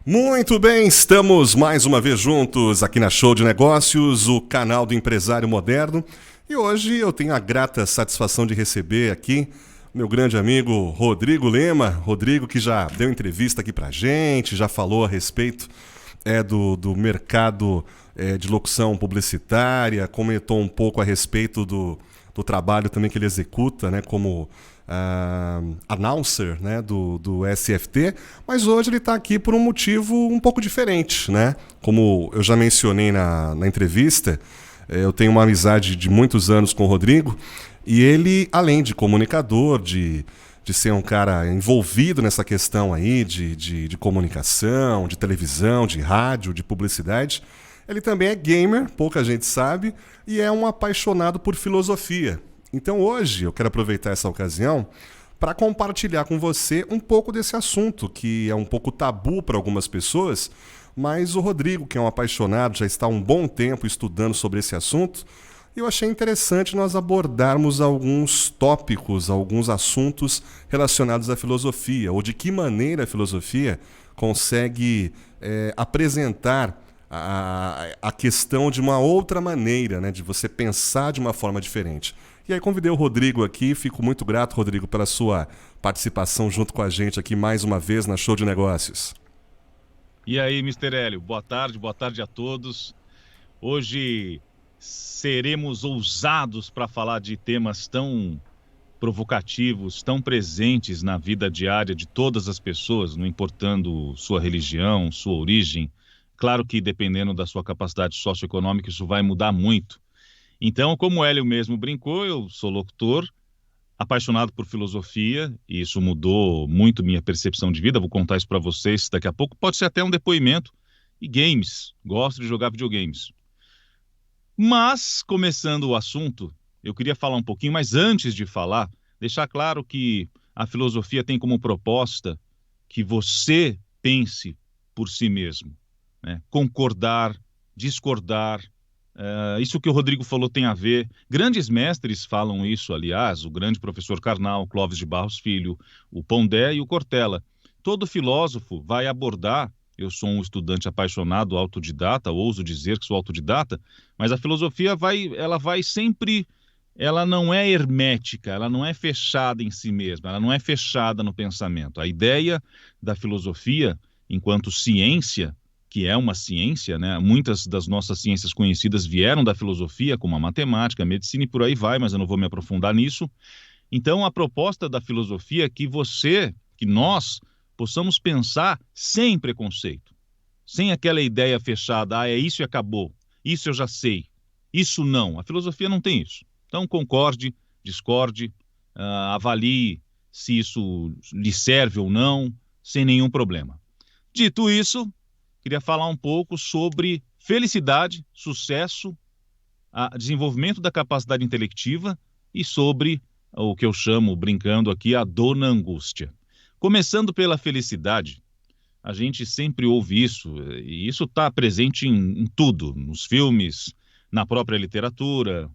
Muito bem, estamos mais uma vez juntos aqui na Show de Negócios, o canal do empresário moderno. E hoje eu tenho a grata satisfação de receber aqui meu grande amigo Rodrigo Lema. Rodrigo que já deu entrevista aqui pra gente, já falou a respeito do mercado de locução publicitária, comentou um pouco a respeito do trabalho também que ele executa, né, como announcer, né, do SFT, mas hoje ele está aqui por um motivo um pouco diferente, né? Como eu já mencionei na entrevista, eu tenho uma amizade de muitos anos com o Rodrigo e ele, além de comunicador, de ser um cara envolvido nessa questão aí de comunicação, de televisão, de rádio, de publicidade, ele também é gamer, pouca gente sabe, e é um apaixonado por filosofia. Então hoje eu quero aproveitar essa ocasião para compartilhar com você um pouco desse assunto, que é um pouco tabu para algumas pessoas, mas o Rodrigo, que é um apaixonado, já está há um bom tempo estudando sobre esse assunto, e eu achei interessante nós abordarmos alguns tópicos, alguns assuntos relacionados à filosofia, ou de que maneira a filosofia consegue apresentar a questão de uma outra maneira, né, de você pensar de uma forma diferente. E aí convidei o Rodrigo aqui, fico muito grato, Rodrigo, pela sua participação junto com a gente aqui mais uma vez na Show de Negócios. E aí, Mister Hélio, boa tarde a todos. Hoje seremos ousados para falar de temas tão provocativos, tão presentes na vida diária de todas as pessoas, não importando sua religião, sua origem. Claro que dependendo da sua capacidade socioeconômica, isso vai mudar muito. Então, como o Hélio mesmo brincou, eu sou locutor, apaixonado por filosofia, e isso mudou muito minha percepção de vida. Vou contar isso para vocês daqui a pouco. Pode ser até um depoimento. E games, gosto de jogar videogames. Mas, começando o assunto, eu queria falar um pouquinho, mas antes de falar, deixar claro que a filosofia tem como proposta que você pense por si mesmo, né? Concordar, discordar. Isso que o Rodrigo falou tem a ver. Grandes mestres falam isso, aliás, o grande professor Karnal, Clóvis de Barros Filho, o Pondé e o Cortella. Todo filósofo vai abordar. Eu sou um estudante apaixonado, autodidata, ouso dizer que sou autodidata, mas a filosofia ela vai sempre, ela não é hermética, ela não é fechada em si mesma, ela não é fechada no pensamento. A ideia da filosofia, enquanto ciência, que é uma ciência, né? Muitas das nossas ciências conhecidas vieram da filosofia, como a matemática, a medicina e por aí vai, mas eu não vou me aprofundar nisso. Então, a proposta da filosofia é que nós, possamos pensar sem preconceito, sem aquela ideia fechada, é isso e acabou, isso eu já sei, isso não. A filosofia não tem isso. Então, concorde, discorde, avalie se isso lhe serve ou não, sem nenhum problema. Dito isso, queria falar um pouco sobre felicidade, sucesso, desenvolvimento da capacidade intelectiva e sobre o que eu chamo, brincando aqui, a dor na angústia. Começando pela felicidade, a gente sempre ouve isso, e isso está presente em tudo, nos filmes, na própria literatura,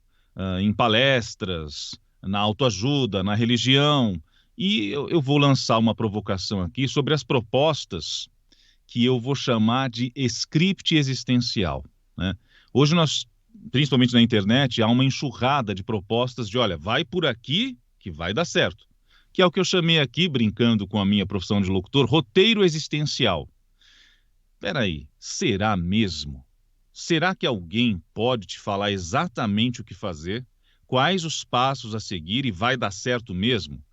em palestras, na autoajuda, na religião. E eu vou lançar uma provocação aqui sobre as propostas que eu vou chamar de script existencial, né? Hoje nós, principalmente na internet, há uma enxurrada de propostas de, olha, vai por aqui que vai dar certo. Que é o que eu chamei aqui, brincando com a minha profissão de locutor, roteiro existencial. Espera aí, será mesmo? Será que alguém pode te falar exatamente o que fazer? Quais os passos a seguir e vai dar certo mesmo?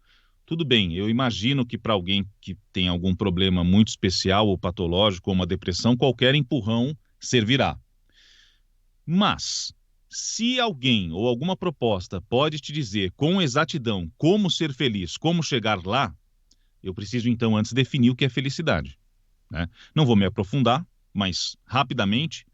Tudo bem, eu imagino que para alguém que tem algum problema muito especial ou patológico, como a depressão, qualquer empurrão servirá. Mas, se alguém ou alguma proposta pode te dizer com exatidão como ser feliz, como chegar lá, eu preciso então antes definir o que é felicidade, né? Não vou me aprofundar, mas rapidamente,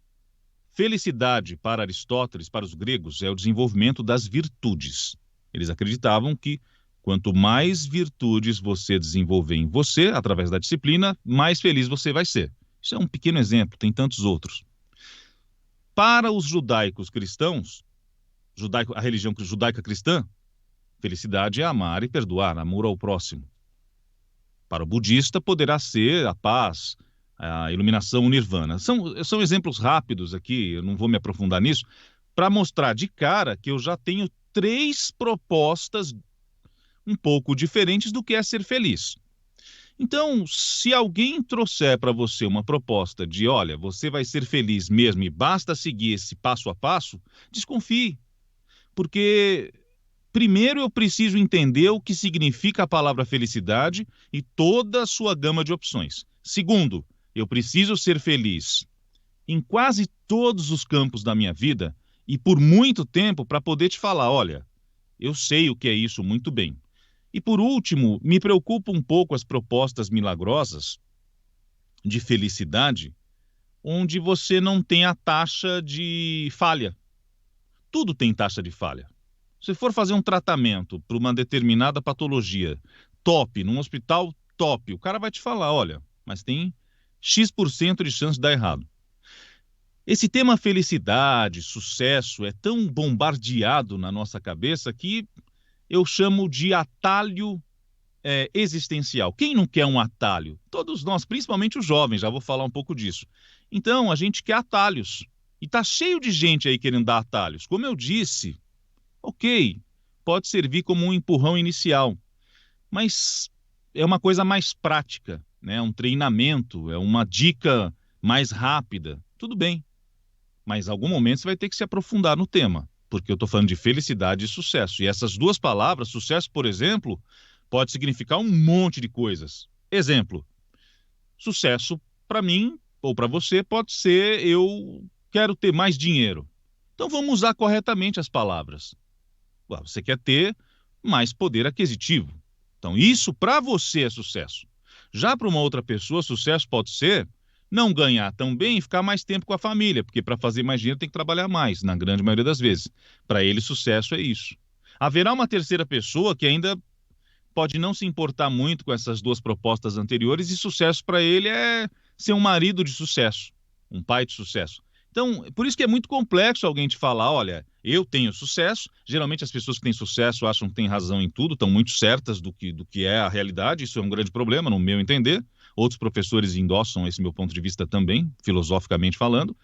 felicidade para Aristóteles, para os gregos, é o desenvolvimento das virtudes. Eles acreditavam que quanto mais virtudes você desenvolver em você, através da disciplina, mais feliz você vai ser. Isso é um pequeno exemplo, tem tantos outros. Para os judaicos cristãos, a religião judaica cristã, felicidade é amar e perdoar, amor ao próximo. Para o budista, poderá ser a paz, a iluminação, o nirvana. São exemplos rápidos aqui, eu não vou me aprofundar nisso, para mostrar de cara que eu já tenho 3 propostas um pouco diferentes do que é ser feliz. Então, se alguém trouxer para você uma proposta de, olha, você vai ser feliz mesmo e basta seguir esse passo a passo, desconfie. Porque, primeiro, eu preciso entender o que significa a palavra felicidade e toda a sua gama de opções. Segundo, eu preciso ser feliz em quase todos os campos da minha vida e por muito tempo para poder te falar, olha, eu sei o que é isso muito bem. E por último, me preocupa um pouco as propostas milagrosas de felicidade, onde você não tem a taxa de falha. Tudo tem taxa de falha. Se for fazer um tratamento para uma determinada patologia top, num hospital top, o cara vai te falar, olha, mas tem X% de chance de dar errado. Esse tema felicidade, sucesso, é tão bombardeado na nossa cabeça que eu chamo de atalho existencial. Quem não quer um atalho? Todos nós, principalmente os jovens, já vou falar um pouco disso. Então, a gente quer atalhos. E tá cheio de gente aí querendo dar atalhos. Como eu disse, ok, pode servir como um empurrão inicial, mas é uma coisa mais prática, né? Um treinamento, é uma dica mais rápida. Tudo bem, mas em algum momento você vai ter que se aprofundar no tema, porque eu estou falando de felicidade e sucesso. E essas duas palavras, sucesso, por exemplo, pode significar um monte de coisas. Exemplo, sucesso para mim ou para você pode ser eu quero ter mais dinheiro. Então vamos usar corretamente as palavras. Você quer ter mais poder aquisitivo. Então isso para você é sucesso. Já para uma outra pessoa, sucesso pode ser não ganhar tão bem e ficar mais tempo com a família, porque para fazer mais dinheiro tem que trabalhar mais, na grande maioria das vezes. Para ele, sucesso é isso. Haverá uma terceira pessoa que ainda pode não se importar muito com essas duas propostas anteriores e sucesso para ele é ser um marido de sucesso, um pai de sucesso. Então, por isso que é muito complexo alguém te falar, olha, eu tenho sucesso. Geralmente as pessoas que têm sucesso acham que têm razão em tudo, estão muito certas do que é a realidade. Isso é um grande problema, no meu entender. Outros professores endossam esse meu ponto de vista também, filosoficamente falando.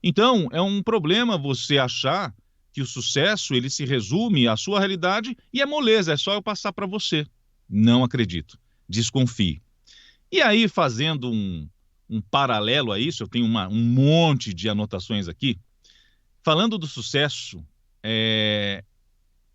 Então, é um problema você achar que o sucesso ele se resume à sua realidade e é moleza, é só eu passar para você. Não acredito. Desconfie. E aí, fazendo um paralelo a isso, eu tenho um monte de anotações aqui. Falando do sucesso,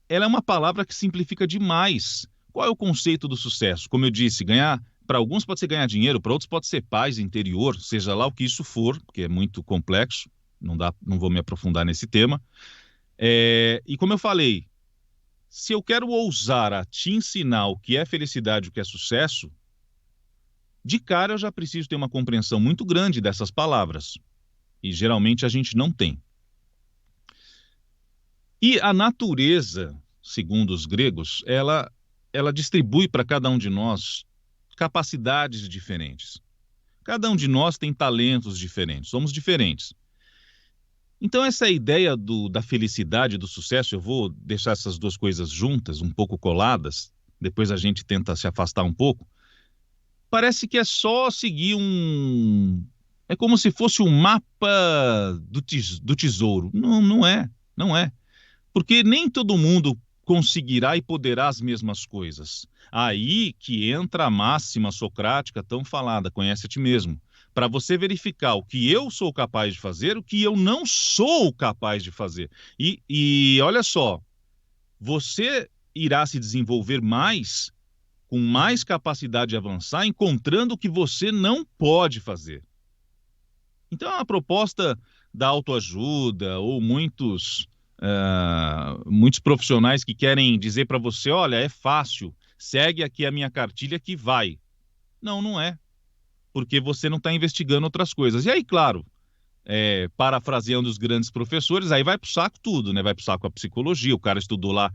ela é uma palavra que simplifica demais. Qual é o conceito do sucesso? Como eu disse, ganhar, para alguns pode ser ganhar dinheiro, para outros pode ser paz interior, seja lá o que isso for, porque é muito complexo, não vou me aprofundar nesse tema. E como eu falei, se eu quero ousar a te ensinar o que é felicidade, o que é sucesso, de cara eu já preciso ter uma compreensão muito grande dessas palavras. E geralmente a gente não tem. E a natureza, segundo os gregos, ela distribui para cada um de nós capacidades diferentes. Cada um de nós tem talentos diferentes, somos diferentes. Então essa ideia da felicidade, do sucesso, eu vou deixar essas duas coisas juntas, um pouco coladas, depois a gente tenta se afastar um pouco. Parece que é só seguir é como se fosse um mapa do tesouro. Não, não é, não é. Porque nem todo mundo conseguirá e poderá as mesmas coisas. Aí que entra a máxima socrática tão falada, conhece a ti mesmo. Para você verificar o que eu sou capaz de fazer, o que eu não sou capaz de fazer. E olha só, você irá se desenvolver mais, com mais capacidade de avançar, encontrando o que você não pode fazer. Então, a proposta da autoajuda ou muitos profissionais que querem dizer para você, olha, é fácil, segue aqui a minha cartilha que vai. Não, não é. Porque você não está investigando outras coisas. E aí, claro, parafraseando os grandes professores, aí vai para o saco tudo, né? Vai para o saco a psicologia, o cara estudou lá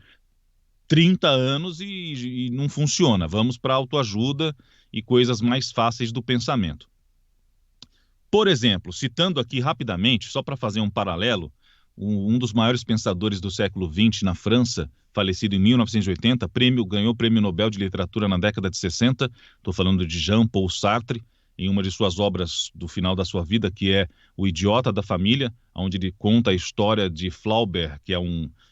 30 anos e não funciona. Vamos para a autoajuda e coisas mais fáceis do pensamento. Por exemplo, citando aqui rapidamente, só para fazer um paralelo, um dos maiores pensadores do século XX na França, falecido em 1980, ganhou o Prêmio Nobel de Literatura na década de 60, estou falando de Jean-Paul Sartre, em uma de suas obras do final da sua vida, que é O Idiota da Família, onde ele conta a história de Flaubert, que é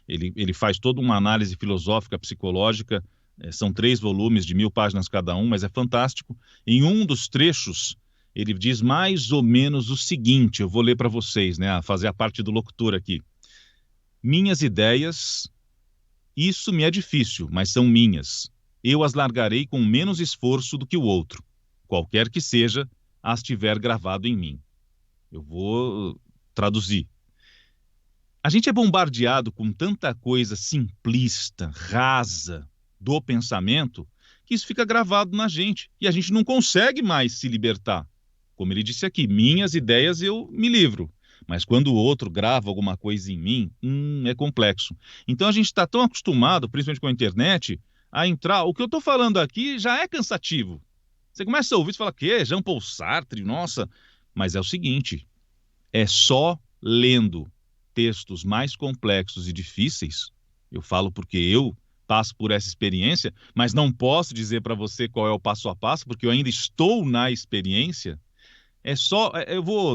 ele faz toda uma análise filosófica, psicológica. São 3 volumes de 1000 páginas cada um, mas é fantástico. Em um dos trechos, ele diz mais ou menos o seguinte, eu vou ler para vocês, né, fazer a parte do locutor aqui. Minhas ideias, isso me é difícil, mas são minhas. Eu as largarei com menos esforço do que o outro. Qualquer que seja, as tiver gravado em mim. Eu vou traduzir. A gente é bombardeado com tanta coisa simplista, rasa, do pensamento, que isso fica gravado na gente. E a gente não consegue mais se libertar. Como ele disse aqui, minhas ideias eu me livro. Mas quando o outro grava alguma coisa em mim, é complexo. Então a gente está tão acostumado, principalmente com a internet, a entrar... O que eu estou falando aqui já é cansativo. Você começa a ouvir e fala, que Jean-Paul Sartre, nossa. Mas é o seguinte, é só lendo textos mais complexos e difíceis, eu falo porque eu passo por essa experiência, mas não posso dizer para você qual é o passo a passo, porque eu ainda estou na experiência.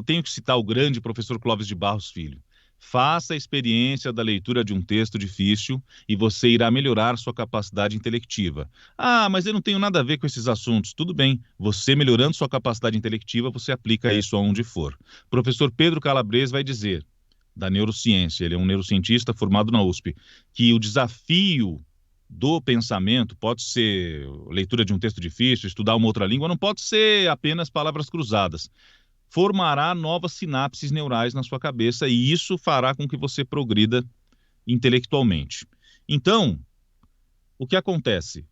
Tenho que citar o grande professor Clóvis de Barros Filho. Faça a experiência da leitura de um texto difícil e você irá melhorar sua capacidade intelectiva. Ah, mas eu não tenho nada a ver com esses assuntos. Tudo bem, você melhorando sua capacidade intelectiva, você aplica isso aonde for. O professor Pedro Calabres vai dizer, da neurociência, ele é um neurocientista formado na USP, que o desafio do pensamento pode ser leitura de um texto difícil, estudar uma outra língua, não pode ser apenas palavras cruzadas. Formará novas sinapses neurais na sua cabeça e isso fará com que você progrida intelectualmente. Então, o que acontece?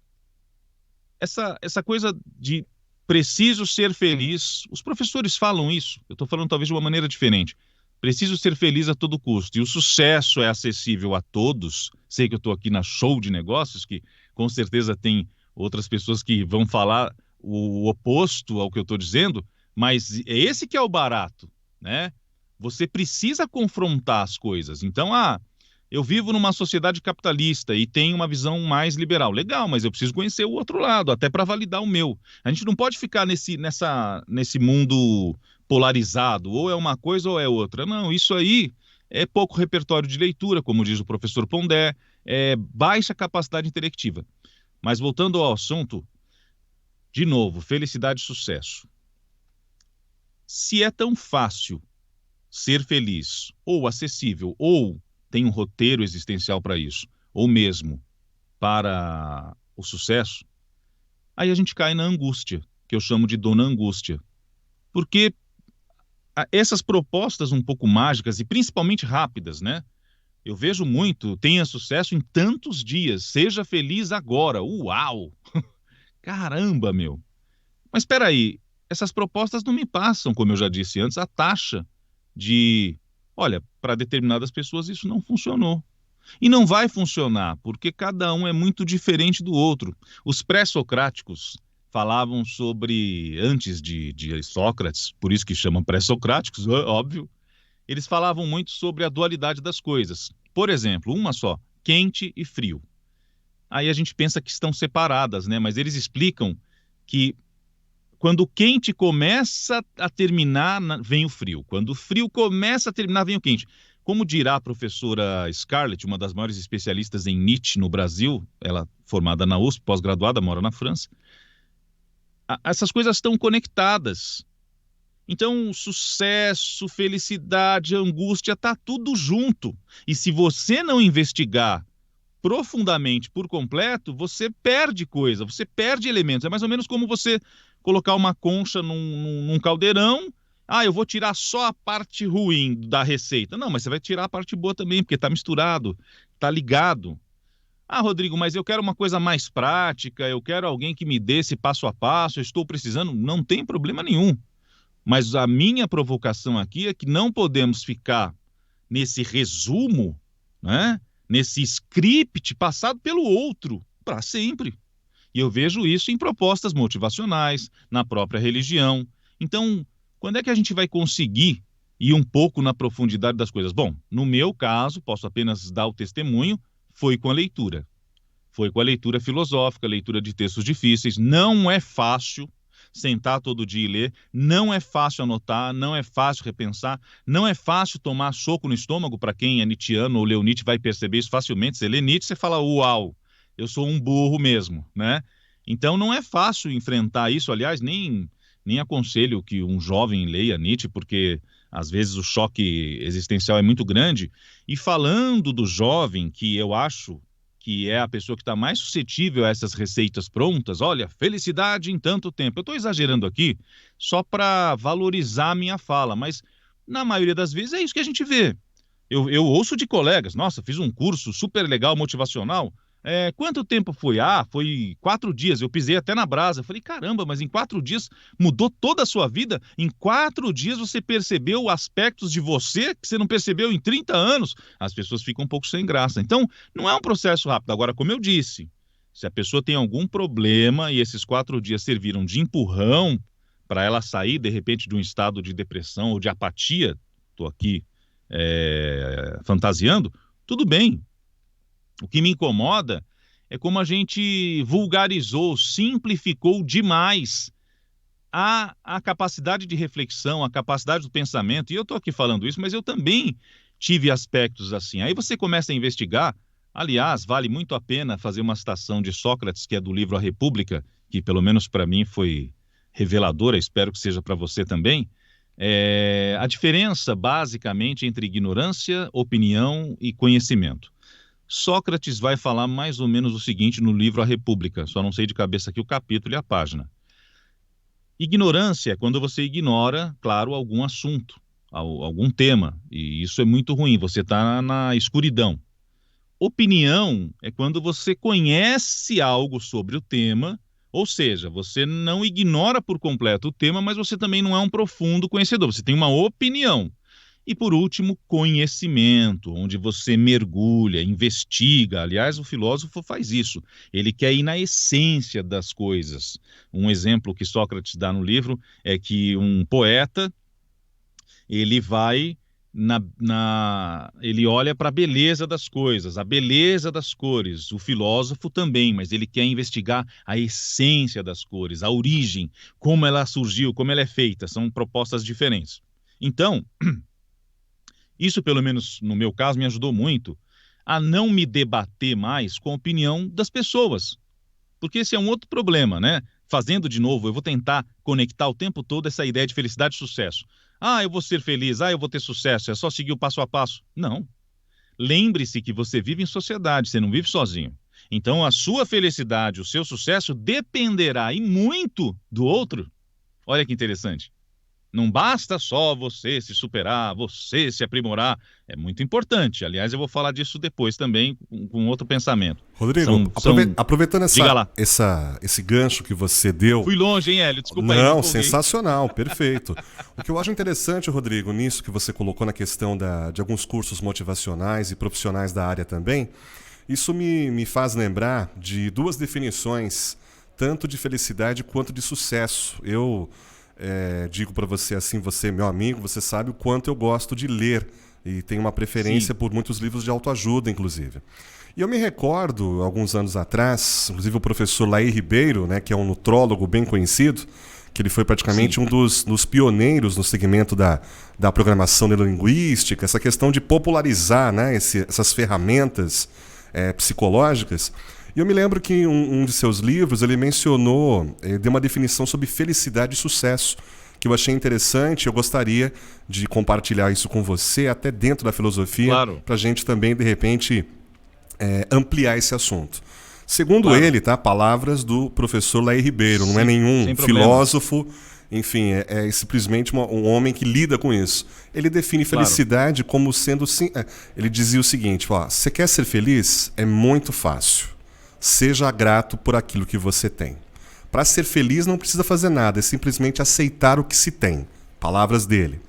Essa coisa de preciso ser feliz, os professores falam isso, eu estou falando talvez de uma maneira diferente. Preciso ser feliz a todo custo. E o sucesso é acessível a todos. Sei que eu estou aqui na Show de Negócios, que com certeza tem outras pessoas que vão falar o oposto ao que eu estou dizendo, mas é esse que é o barato, né? Você precisa confrontar as coisas. Então, eu vivo numa sociedade capitalista e tenho uma visão mais liberal. Legal, mas eu preciso conhecer o outro lado, até para validar o meu. A gente não pode ficar nesse mundo polarizado, ou é uma coisa ou é outra. Não, isso aí é pouco repertório de leitura, como diz o professor Pondé, é baixa capacidade intelectiva. Mas voltando ao assunto, de novo, felicidade e sucesso. Se é tão fácil ser feliz, ou acessível, ou tem um roteiro existencial para isso, ou mesmo para o sucesso, aí a gente cai na angústia, que eu chamo de dona angústia. Porque essas propostas um pouco mágicas e principalmente rápidas, né? Eu vejo muito, tenha sucesso em tantos dias, seja feliz agora, uau! Caramba, meu! Mas espera aí, essas propostas não me passam, como eu já disse antes, a taxa de, olha, para determinadas pessoas isso não funcionou. E não vai funcionar, porque cada um é muito diferente do outro. Os pré-socráticos falavam sobre, antes de Sócrates, por isso que chamam pré-socráticos, óbvio, eles falavam muito sobre a dualidade das coisas. Por exemplo, uma só, quente e frio. Aí a gente pensa que estão separadas, né? Mas eles explicam que quando o quente começa a terminar, vem o frio. Quando o frio começa a terminar, vem o quente. Como dirá a professora Scarlett, uma das maiores especialistas em Nietzsche no Brasil, ela formada na USP, pós-graduada, mora na França, essas coisas estão conectadas. Então, sucesso, felicidade, angústia, está tudo junto. E se você não investigar profundamente, por completo, você perde coisa, você perde elementos. É mais ou menos como você colocar uma concha num caldeirão. Eu vou tirar só a parte ruim da receita. Não, mas você vai tirar a parte boa também, porque está misturado, está ligado. Rodrigo, mas eu quero uma coisa mais prática, eu quero alguém que me dê esse passo a passo, eu estou precisando. Não tem problema nenhum. Mas a minha provocação aqui é que não podemos ficar nesse resumo, né? Nesse script passado pelo outro para sempre. E eu vejo isso em propostas motivacionais, na própria religião. Então, quando é que a gente vai conseguir ir um pouco na profundidade das coisas? Bom, no meu caso, posso apenas dar o testemunho, foi com a leitura. Foi com a leitura filosófica, leitura de textos difíceis. Não é fácil. sentar todo dia e ler. Não é fácil anotar, não é fácil repensar, não é fácil tomar soco no estômago. Para quem é nietzschiano ou leu Nietzsche vai perceber isso facilmente. Você lê Nietzsche, você fala, uau, eu sou um burro mesmo, né? Então não é fácil enfrentar isso. Aliás, nem aconselho que um jovem leia Nietzsche, porque às vezes o choque existencial é muito grande. E falando do jovem, que eu acho que é a pessoa que está mais suscetível a essas receitas prontas, olha, felicidade em tanto tempo. Eu estou exagerando aqui só para valorizar a minha fala, mas na maioria das vezes é isso que a gente vê. Eu ouço de colegas, nossa, fiz um curso super legal, motivacional. Quanto tempo foi? Foi 4 dias, eu pisei até na brasa. Eu falei, caramba, mas em 4 dias mudou toda a sua vida? Em 4 dias você percebeu aspectos de você que você não percebeu em 30 anos? As pessoas ficam um pouco sem graça. Então, não é um processo rápido. Agora, como eu disse, se a pessoa tem algum problema e esses 4 dias serviram de empurrão para ela sair, de repente, de um estado de depressão ou de apatia, estou aqui fantasiando, tudo bem. O que me incomoda é como a gente vulgarizou, simplificou demais a capacidade de reflexão, a capacidade do pensamento. E eu estou aqui falando isso, mas eu também tive aspectos assim. Aí você começa a investigar. Aliás, vale muito a pena fazer uma citação de Sócrates, que é do livro A República, que pelo menos para mim foi reveladora, espero que seja para você também. A diferença, basicamente, entre ignorância, opinião e conhecimento. Sócrates vai falar mais ou menos o seguinte no livro A República, só não sei de cabeça aqui o capítulo e a página. Ignorância é quando você ignora, claro, algum assunto, algum tema, e isso é muito ruim, você está na escuridão. Opinião é quando você conhece algo sobre o tema, ou seja, você não ignora por completo o tema, mas você também não é um profundo conhecedor, você tem uma opinião. E, por último, conhecimento, onde você mergulha, investiga. Aliás, o filósofo faz isso. Ele quer ir na essência das coisas. Um exemplo que Sócrates dá no livro é que um poeta, ele vai, ele olha para a beleza das coisas, a beleza das cores. O filósofo também, mas ele quer investigar a essência das cores, a origem, como ela surgiu, como ela é feita. São propostas diferentes. Então, isso, pelo menos no meu caso, me ajudou muito a não me debater mais com a opinião das pessoas. Porque esse é um outro problema, né? Fazendo de novo, eu vou tentar conectar o tempo todo essa ideia de felicidade e sucesso. Eu vou ser feliz, eu vou ter sucesso, é só seguir o passo a passo. Não. Lembre-se que você vive em sociedade, você não vive sozinho. Então, a sua felicidade, o seu sucesso dependerá e muito do outro. Olha que interessante. Não basta só você se superar, você se aprimorar. É muito importante. Aliás, eu vou falar disso depois também, com outro pensamento. Rodrigo, aproveitando esse gancho que você deu... Fui longe, hein, Hélio? Desculpa aí. Não, sensacional, perfeito. O que eu acho interessante, Rodrigo, nisso que você colocou na questão de alguns cursos motivacionais e profissionais da área também, isso me faz lembrar de 2 definições, tanto de felicidade quanto de sucesso. Eu... digo para você assim, você, meu amigo, você sabe o quanto eu gosto de ler e tenho uma preferência por muitos livros de autoajuda, inclusive. E eu me recordo, alguns anos atrás, inclusive o professor Laí Ribeiro, né, que é um nutrólogo bem conhecido, que ele foi praticamente um dos pioneiros no segmento da programação neurolinguística, essa questão de popularizar, né, essas ferramentas psicológicas. E eu me lembro que um de seus livros, ele mencionou, deu uma definição sobre felicidade e sucesso, que eu achei interessante. Eu gostaria de compartilhar isso com você, até dentro da filosofia, claro, para a gente também, de repente, ampliar esse assunto. Segundo ele, tá, palavras do professor Laí Ribeiro, não é nenhum filósofo, enfim, é simplesmente um homem que lida com isso. Ele define felicidade como sendo... ele dizia o seguinte, você quer ser feliz? É muito fácil. Seja grato por aquilo que você tem. Para ser feliz não precisa fazer nada, é simplesmente aceitar o que se tem. Palavras dele.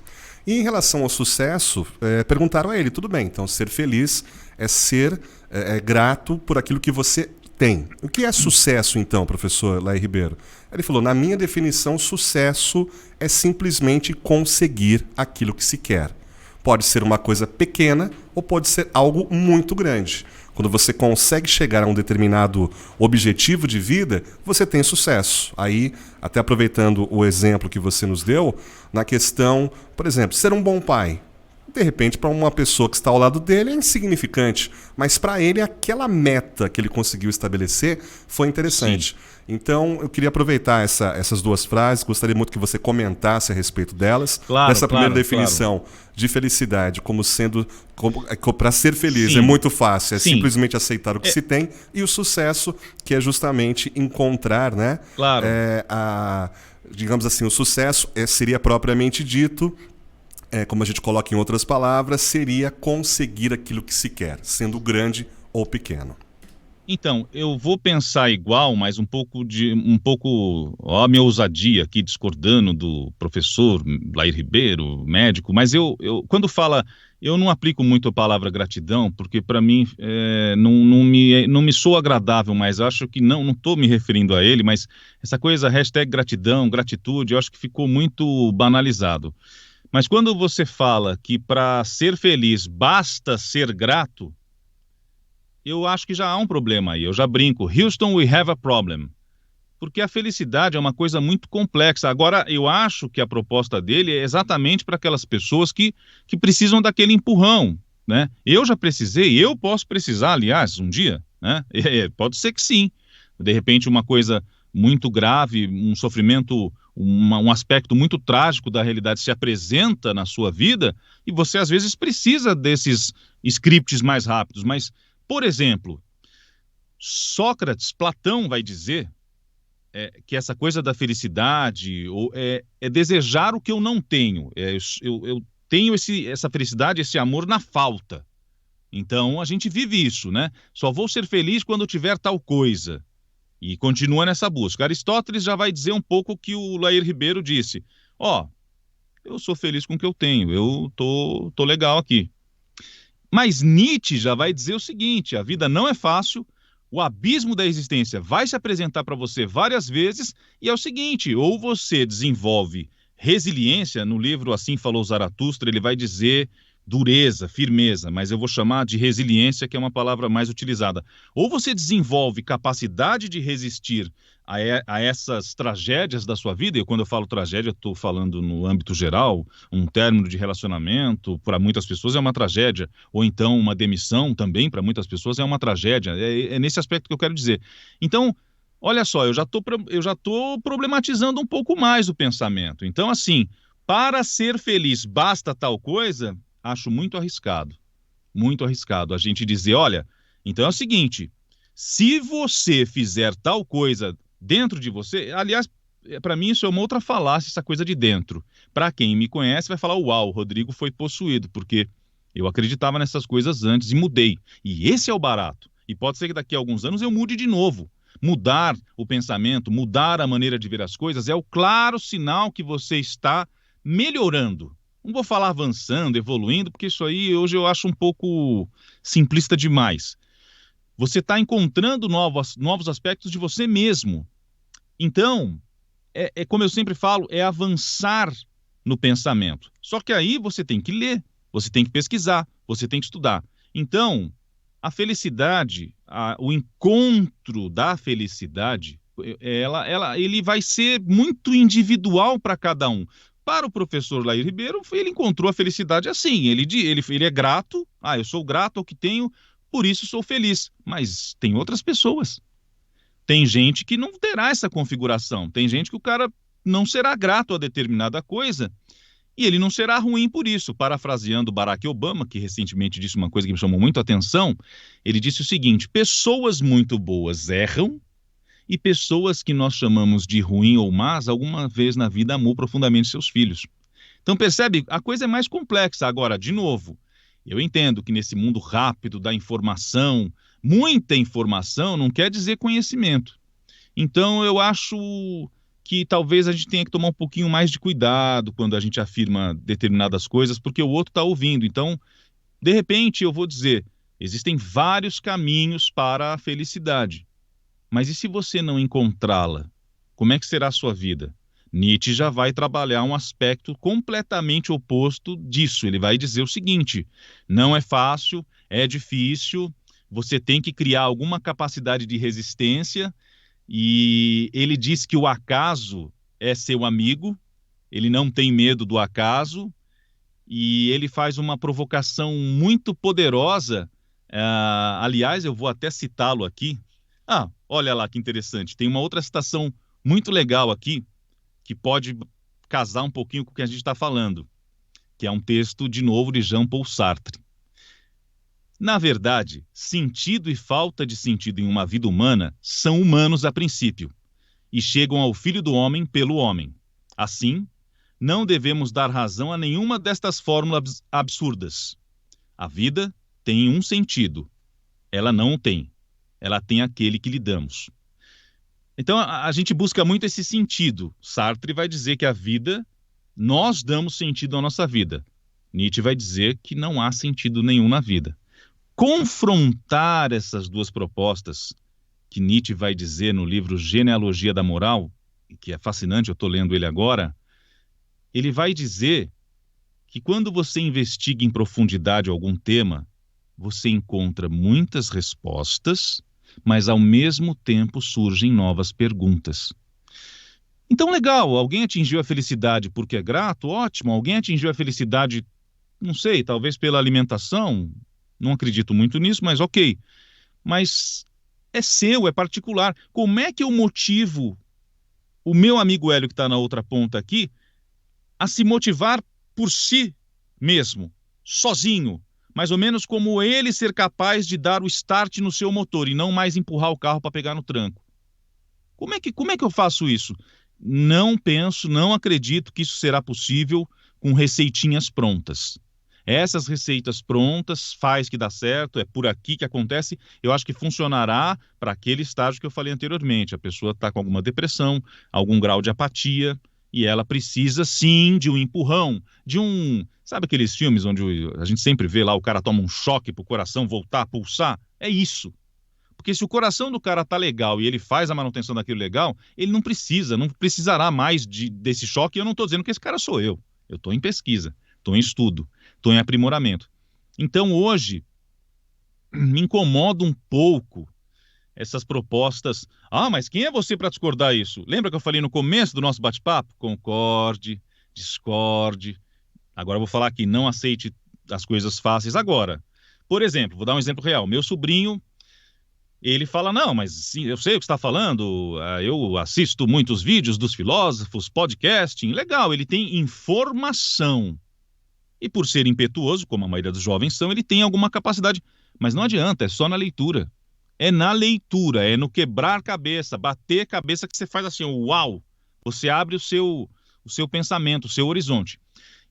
E em relação ao sucesso, perguntaram a ele, tudo bem, então ser feliz é ser grato por aquilo que você tem. O que é sucesso então, professor Laí Ribeiro? Ele falou, na minha definição, sucesso é simplesmente conseguir aquilo que se quer. pode ser uma coisa pequena ou pode ser algo muito grande. Quando você consegue chegar a um determinado objetivo de vida, você tem sucesso. Aí, até aproveitando o exemplo que você nos deu, na questão, por exemplo, ser um bom pai. De repente, para uma pessoa que está ao lado dele é insignificante, mas para ele aquela meta que ele conseguiu estabelecer foi interessante. Sim. Então, eu queria aproveitar essas duas frases, gostaria muito que você comentasse a respeito delas. Essa primeira definição de felicidade como sendo... Para ser feliz é muito fácil, é simplesmente aceitar o que se tem, e o sucesso, que é justamente encontrar, né? Claro. Digamos assim, o sucesso seria propriamente dito... como a gente coloca em outras palavras, seria conseguir aquilo que se quer, sendo grande ou pequeno. Então, eu vou pensar igual, mas um pouco, ó, a minha ousadia aqui, discordando do professor Lair Ribeiro, médico, mas quando fala, eu não aplico muito a palavra gratidão, porque para mim não me soa agradável, mas acho que não estou me referindo a ele, mas essa coisa, #gratidão, gratitude, eu acho que ficou muito banalizado. Mas quando você fala que para ser feliz basta ser grato, eu acho que já há um problema aí. Eu já brinco. Houston, we have a problem. Porque a felicidade é uma coisa muito complexa. Agora, eu acho que a proposta dele é exatamente para aquelas pessoas que precisam daquele empurrão, né? Eu já precisei, eu posso precisar, aliás, um dia, né? Pode ser que sim. De repente, uma coisa muito grave, um sofrimento, um aspecto muito trágico da realidade se apresenta na sua vida e você, às vezes, precisa desses scripts mais rápidos. Mas, por exemplo, Sócrates, Platão vai dizer que essa coisa da felicidade é desejar o que eu não tenho. Eu tenho essa felicidade, esse amor na falta. Então, a gente vive isso, né? Só vou ser feliz quando tiver tal coisa. E continua nessa busca. Aristóteles já vai dizer um pouco o que o Lair Ribeiro disse. Eu sou feliz com o que eu tenho, eu tô legal aqui. Mas Nietzsche já vai dizer o seguinte: a vida não é fácil, o abismo da existência vai se apresentar para você várias vezes, e é o seguinte, ou você desenvolve resiliência, no livro Assim Falou Zaratustra, ele vai dizer dureza, firmeza, mas eu vou chamar de resiliência, que é uma palavra mais utilizada. Ou você desenvolve capacidade de resistir a essas tragédias da sua vida, e quando eu falo tragédia, eu estou falando no âmbito geral, um término de relacionamento, para muitas pessoas é uma tragédia, ou então uma demissão também, para muitas pessoas é uma tragédia, é nesse aspecto que eu quero dizer. Então, olha só, eu já estou problematizando um pouco mais o pensamento. Então, assim, para ser feliz basta tal coisa... Acho muito arriscado a gente dizer, olha, então é o seguinte, se você fizer tal coisa dentro de você, aliás, para mim isso é uma outra falácia, essa coisa de dentro. Para quem me conhece vai falar, uau, o Rodrigo foi possuído, porque eu acreditava nessas coisas antes e mudei. E esse é o barato. E pode ser que daqui a alguns anos eu mude de novo. Mudar o pensamento, mudar a maneira de ver as coisas é o claro sinal que você está melhorando. Não vou falar avançando, evoluindo, porque isso aí hoje eu acho um pouco simplista demais. Você está encontrando novos aspectos de você mesmo. Então, como eu sempre falo, é avançar no pensamento. Só que aí você tem que ler, você tem que pesquisar, você tem que estudar. Então, a felicidade, o encontro da felicidade, ele vai ser muito individual para cada um. Para o professor Lair Ribeiro, ele encontrou a felicidade assim, ele é grato, eu sou grato ao que tenho, por isso sou feliz. Mas tem outras pessoas. Tem gente que não terá essa configuração, tem gente que o cara não será grato a determinada coisa e ele não será ruim por isso. Parafraseando Barack Obama, que recentemente disse uma coisa que me chamou muito a atenção, ele disse o seguinte: pessoas muito boas erram, e pessoas que nós chamamos de ruim ou más, alguma vez na vida amou profundamente seus filhos. Então percebe, a coisa é mais complexa. Agora, de novo, eu entendo que nesse mundo rápido da informação, muita informação não quer dizer conhecimento. Então eu acho que talvez a gente tenha que tomar um pouquinho mais de cuidado quando a gente afirma determinadas coisas, porque o outro está ouvindo. Então, de repente, eu vou dizer, existem vários caminhos para a felicidade. Mas e se você não encontrá-la? Como é que será a sua vida? Nietzsche já vai trabalhar um aspecto completamente oposto disso. Ele vai dizer o seguinte: não é fácil, é difícil, você tem que criar alguma capacidade de resistência, e ele diz que o acaso é seu amigo, ele não tem medo do acaso, e ele faz uma provocação muito poderosa. Aliás, eu vou até citá-lo aqui. Olha lá que interessante, tem uma outra citação muito legal aqui, que pode casar um pouquinho com o que a gente está falando, que é um texto, de novo, de Jean-Paul Sartre. Na verdade, sentido e falta de sentido em uma vida humana são humanos a princípio, e chegam ao Filho do Homem pelo homem. Assim, não devemos dar razão a nenhuma destas fórmulas absurdas. A vida tem um sentido. Ela não o tem. Ela tem aquele que lhe damos. Então, a gente busca muito esse sentido. Sartre vai dizer que a vida, nós damos sentido à nossa vida. Nietzsche vai dizer que não há sentido nenhum na vida. Confrontar essas duas propostas, que Nietzsche vai dizer no livro Genealogia da Moral, que é fascinante, eu estou lendo ele agora, ele vai dizer que quando você investiga em profundidade algum tema, você encontra muitas respostas, mas ao mesmo tempo surgem novas perguntas. Então, legal, alguém atingiu a felicidade porque é grato, ótimo. Alguém atingiu a felicidade, não sei, talvez pela alimentação, não acredito muito nisso, mas ok. Mas é seu, é particular. Como é que eu motivo o meu amigo Hélio, que está na outra ponta aqui, a se motivar por si mesmo, sozinho? Mais ou menos como ele ser capaz de dar o start no seu motor e não mais empurrar o carro para pegar no tranco. Como é que eu faço isso? Não penso, não acredito que isso será possível com receitinhas prontas. Essas receitas prontas, faz que dá certo, é por aqui que acontece, eu acho que funcionará para aquele estágio que eu falei anteriormente. A pessoa está com alguma depressão, algum grau de apatia, e ela precisa, sim, de um empurrão, de um... Sabe aqueles filmes onde a gente sempre vê lá o cara toma um choque para o coração voltar a pulsar? É isso. Porque se o coração do cara tá legal e ele faz a manutenção daquilo legal, ele não precisará mais desse choque. E eu não estou dizendo que esse cara sou eu. Eu estou em pesquisa, estou em estudo, estou em aprimoramento. Então, hoje, me incomoda um pouco essas propostas. Mas quem é você para discordar isso? Lembra que eu falei no começo do nosso bate-papo? Concorde, discorde. Agora eu vou falar aqui, não aceite as coisas fáceis agora. Por exemplo, vou dar um exemplo real. Meu sobrinho, ele fala, não, mas sim, eu sei o que você está falando, eu assisto muitos vídeos dos filósofos, podcasting, legal, ele tem informação. E por ser impetuoso, como a maioria dos jovens são, ele tem alguma capacidade. Mas não adianta, é só na leitura. É na leitura, é no quebrar cabeça, bater cabeça que você faz assim, uau! Você abre o seu pensamento, o seu horizonte.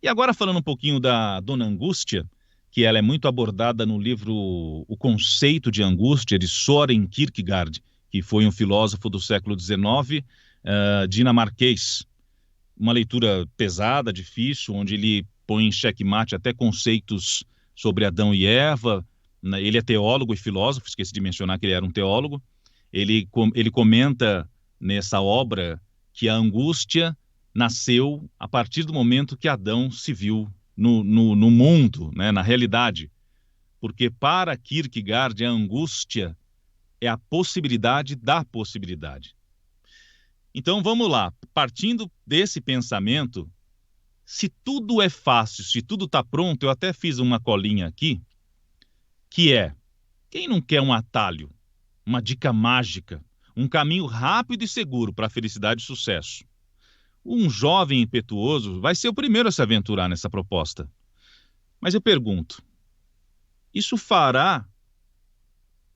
E agora falando um pouquinho da Dona Angústia, que ela é muito abordada no livro O Conceito de Angústia, de Søren Kierkegaard, que foi um filósofo do século XIX, dinamarquês. Uma leitura pesada, difícil, onde ele põe em xeque-mate até conceitos sobre Adão e Eva. Ele é teólogo e filósofo, esqueci de mencionar que ele era um teólogo. Ele comenta nessa obra que a angústia nasceu a partir do momento que Adão se viu no mundo, né, na realidade. Porque para Kierkegaard a angústia é a possibilidade da possibilidade. Então vamos lá, partindo desse pensamento, se tudo é fácil, se tudo está pronto, eu até fiz uma colinha aqui, que é, quem não quer um atalho, uma dica mágica, um caminho rápido e seguro para a felicidade e sucesso? Um jovem impetuoso vai ser o primeiro a se aventurar nessa proposta. Mas eu pergunto, isso fará